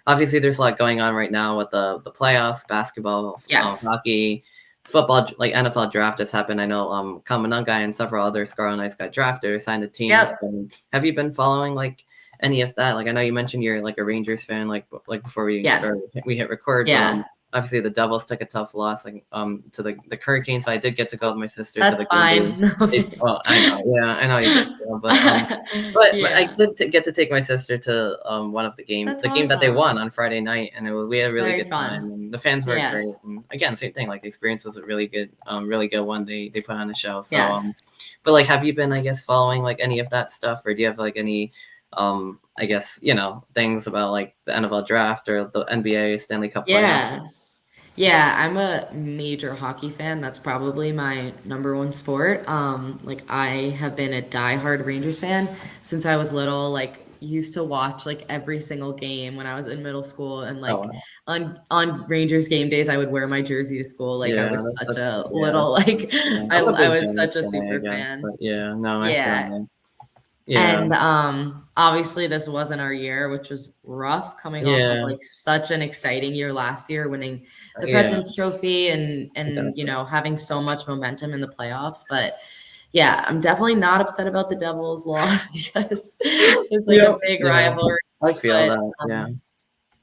Speaker 1: obviously there's a lot going on right now with the playoffs, basketball,
Speaker 2: Yes.
Speaker 1: hockey, football, like NFL draft has happened. I know, Kamanunga and several other Scarlet Knights got drafted or signed to teams.
Speaker 2: Yep.
Speaker 1: Have you been following like any of that? Like, I know you mentioned you're like a Rangers fan, like before we
Speaker 2: Yes.
Speaker 1: started, we hit record, but
Speaker 2: Yeah.
Speaker 1: obviously the Devils took a tough loss, like, to the Hurricanes. So I did get to go with my sister to
Speaker 2: That's
Speaker 1: the game.
Speaker 2: fine.
Speaker 1: Well, I know, yeah, I know you did, so, but I
Speaker 2: Yeah.
Speaker 1: did get to take my sister to one of
Speaker 2: That's
Speaker 1: the game that they
Speaker 2: awesome.
Speaker 1: won on Friday night, and we had a really
Speaker 2: Very
Speaker 1: good time,
Speaker 2: fun.
Speaker 1: and the fans were
Speaker 2: Yeah.
Speaker 1: great. And again, same thing, like the experience was a really good one. They put on a show. So
Speaker 2: Yes.
Speaker 1: but like, have you been, I guess, following like any of that stuff, or do you have like any I guess, things about like the NFL draft or the NBA Stanley Cup playoffs?
Speaker 2: Yeah. Yeah, I'm a major hockey fan. That's probably my number one sport. Like I have been a diehard Rangers fan since I was little. Like used to watch like every single game when I was in middle school, and
Speaker 1: Oh,
Speaker 2: like
Speaker 1: wow.
Speaker 2: on Rangers game days, I would wear my jersey to school. Like I
Speaker 1: Yeah,
Speaker 2: was such
Speaker 1: that's
Speaker 2: a
Speaker 1: yeah,
Speaker 2: little like
Speaker 1: yeah.
Speaker 2: I
Speaker 1: I'm a
Speaker 2: I
Speaker 1: big
Speaker 2: was such
Speaker 1: Giants
Speaker 2: a
Speaker 1: guy, I
Speaker 2: super
Speaker 1: guess,
Speaker 2: fan.
Speaker 1: but yeah, no, I feel
Speaker 2: Yeah.
Speaker 1: you. Yeah,
Speaker 2: And obviously this wasn't our year, which was rough coming off of
Speaker 1: yeah,
Speaker 2: like such an exciting year last year, winning the
Speaker 1: yeah,
Speaker 2: President's Trophy and
Speaker 1: exactly.
Speaker 2: having so much momentum in the playoffs. But yeah, I'm definitely not upset about the Devils loss because it's like
Speaker 1: Yeah,
Speaker 2: a big
Speaker 1: yeah,
Speaker 2: rivalry.
Speaker 1: I feel
Speaker 2: But
Speaker 1: that. Yeah,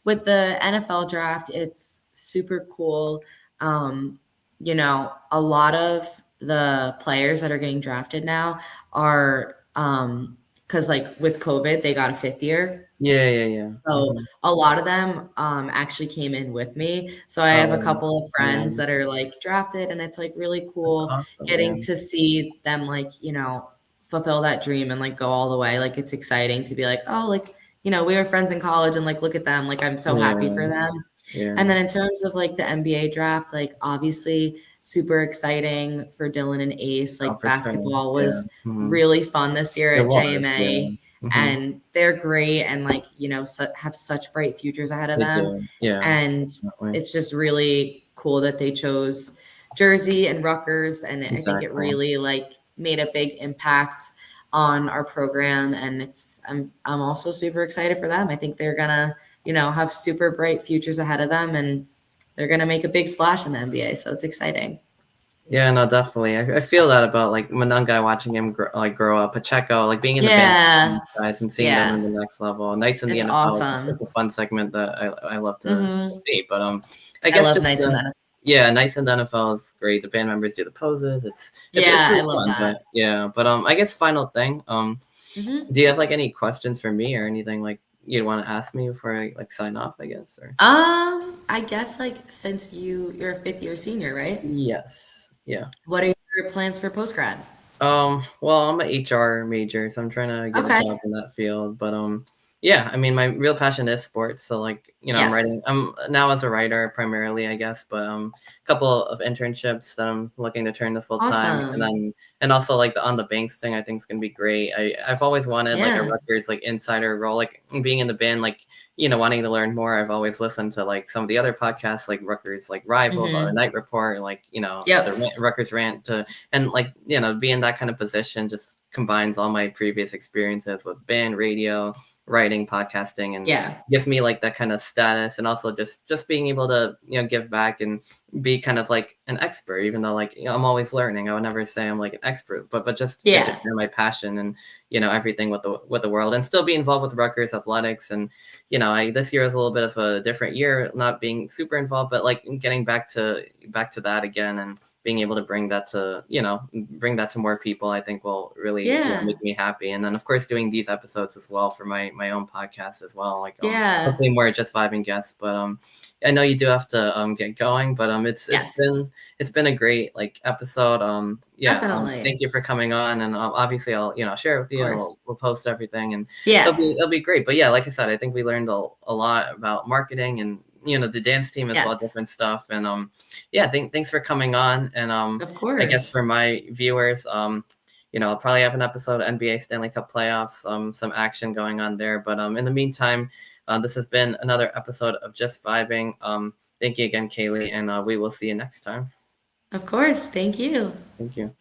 Speaker 2: with the NFL draft, it's super cool. Um, a lot of the players that are getting drafted now are because like with COVID, they got a fifth year.
Speaker 1: yeah, yeah, yeah.
Speaker 2: So
Speaker 1: Hmm.
Speaker 2: a lot of them actually came in with me. So I have a
Speaker 1: Oh,
Speaker 2: couple of friends
Speaker 1: man,
Speaker 2: that are like drafted, and it's like really
Speaker 1: that's
Speaker 2: cool
Speaker 1: awesome,
Speaker 2: getting
Speaker 1: man.
Speaker 2: to see them like, fulfill that dream and like go all the way. Like it's exciting to be like, oh, like, we were friends in college and like look at them. Like I'm so happy
Speaker 1: Yeah,
Speaker 2: for them.
Speaker 1: yeah.
Speaker 2: And then in terms of like the NBA draft, like obviously super exciting for Dylan and Ace.
Speaker 1: Oh,
Speaker 2: Like
Speaker 1: for sure.
Speaker 2: basketball
Speaker 1: Yeah.
Speaker 2: was
Speaker 1: Hmm.
Speaker 2: really fun this year
Speaker 1: It
Speaker 2: at
Speaker 1: was. Yeah.
Speaker 2: JMA,
Speaker 1: Hmm.
Speaker 2: and they're great and like, have such bright futures ahead of
Speaker 1: They
Speaker 2: them.
Speaker 1: do. Yeah.
Speaker 2: And
Speaker 1: Definitely.
Speaker 2: it's just really cool that they chose Jersey and Rutgers. And I think it
Speaker 1: Exactly.
Speaker 2: really like made a big impact on our program. And I'm also super excited for them. I think they're gonna, have super bright futures ahead of them, and they're going to make a big splash in the NBA. So it's exciting.
Speaker 1: Yeah, no, definitely. I feel that about like Manunga, watching him grow up, Pacheco, like being in the band with
Speaker 2: Yeah.
Speaker 1: these guys and seeing them in
Speaker 2: Yeah.
Speaker 1: the next level. Nights in the
Speaker 2: It's
Speaker 1: NFL is
Speaker 2: awesome.
Speaker 1: it's a fun segment that I love to
Speaker 2: Hmm.
Speaker 1: see. But I
Speaker 2: I
Speaker 1: guess
Speaker 2: love
Speaker 1: just
Speaker 2: nights in that.
Speaker 1: yeah, Nights in the NFL is great. The band members do the poses. It's
Speaker 2: Yeah, I
Speaker 1: pretty
Speaker 2: love
Speaker 1: fun.
Speaker 2: that.
Speaker 1: But yeah, but I guess final thing.
Speaker 2: Hmm.
Speaker 1: Do you have like any questions for me or anything like you'd want to ask me before I like sign off? I guess or
Speaker 2: I guess like since you're a fifth year senior, right?
Speaker 1: yes, yeah.
Speaker 2: What are your plans for post grad?
Speaker 1: Well, I'm a HR major, so I'm trying to get a
Speaker 2: Okay.
Speaker 1: job in that field. But yeah, I mean, my real passion is sports. So like,
Speaker 2: Yes.
Speaker 1: I'm now as a writer primarily, I guess, but a couple of internships that I'm looking to turn to full time, and
Speaker 2: Awesome.
Speaker 1: then and also like the on the banks thing, I think is gonna be great. I've always wanted like a
Speaker 2: Yeah.
Speaker 1: Rutgers like insider role, like being in the band, like wanting to learn more. I've always listened to like some of the other podcasts, like Rutgers, like Rival or
Speaker 2: Hmm.
Speaker 1: Night Report, like the
Speaker 2: Yep.
Speaker 1: Rutgers Rant to and like be in that kind of position just combines all my previous experiences with band, radio, writing, podcasting, and
Speaker 2: Yeah.
Speaker 1: gives me like that kind of status, and also just being able to give back and be kind of like an expert, even though like I'm always learning. I would never say I'm like an expert, but just get to
Speaker 2: Yeah.
Speaker 1: share my passion and everything with the world, and still be involved with Rutgers athletics. And this year is a little bit of a different year, not being super involved, but like getting back to that again, and being able to bring that to more people, I think will really
Speaker 2: Yeah.
Speaker 1: make me happy. And then of course doing these episodes as well for my own podcast as well, like
Speaker 2: Yeah.
Speaker 1: hopefully more just vibing guests. But I know you do have to get going, but
Speaker 2: Yes.
Speaker 1: it's been a great like episode. Yeah,
Speaker 2: Definitely.
Speaker 1: thank you for coming on, and obviously I'll share it with
Speaker 2: Of
Speaker 1: you, and
Speaker 2: course.
Speaker 1: we'll post everything, and
Speaker 2: Yeah.
Speaker 1: it'll be great. But yeah, like I said, I think we learned a lot about marketing and the dance team as well,
Speaker 2: Yes.
Speaker 1: different stuff. And yeah, thanks for coming on. And
Speaker 2: Of
Speaker 1: I guess for
Speaker 2: course.
Speaker 1: my viewers, I'll probably have an episode of NBA Stanley Cup playoffs, some action going on there. But in the meantime, this has been another episode of Just Vibing. Thank you again, Kaylee, and we will see you next time.
Speaker 2: Of course. Thank you.
Speaker 1: Thank you.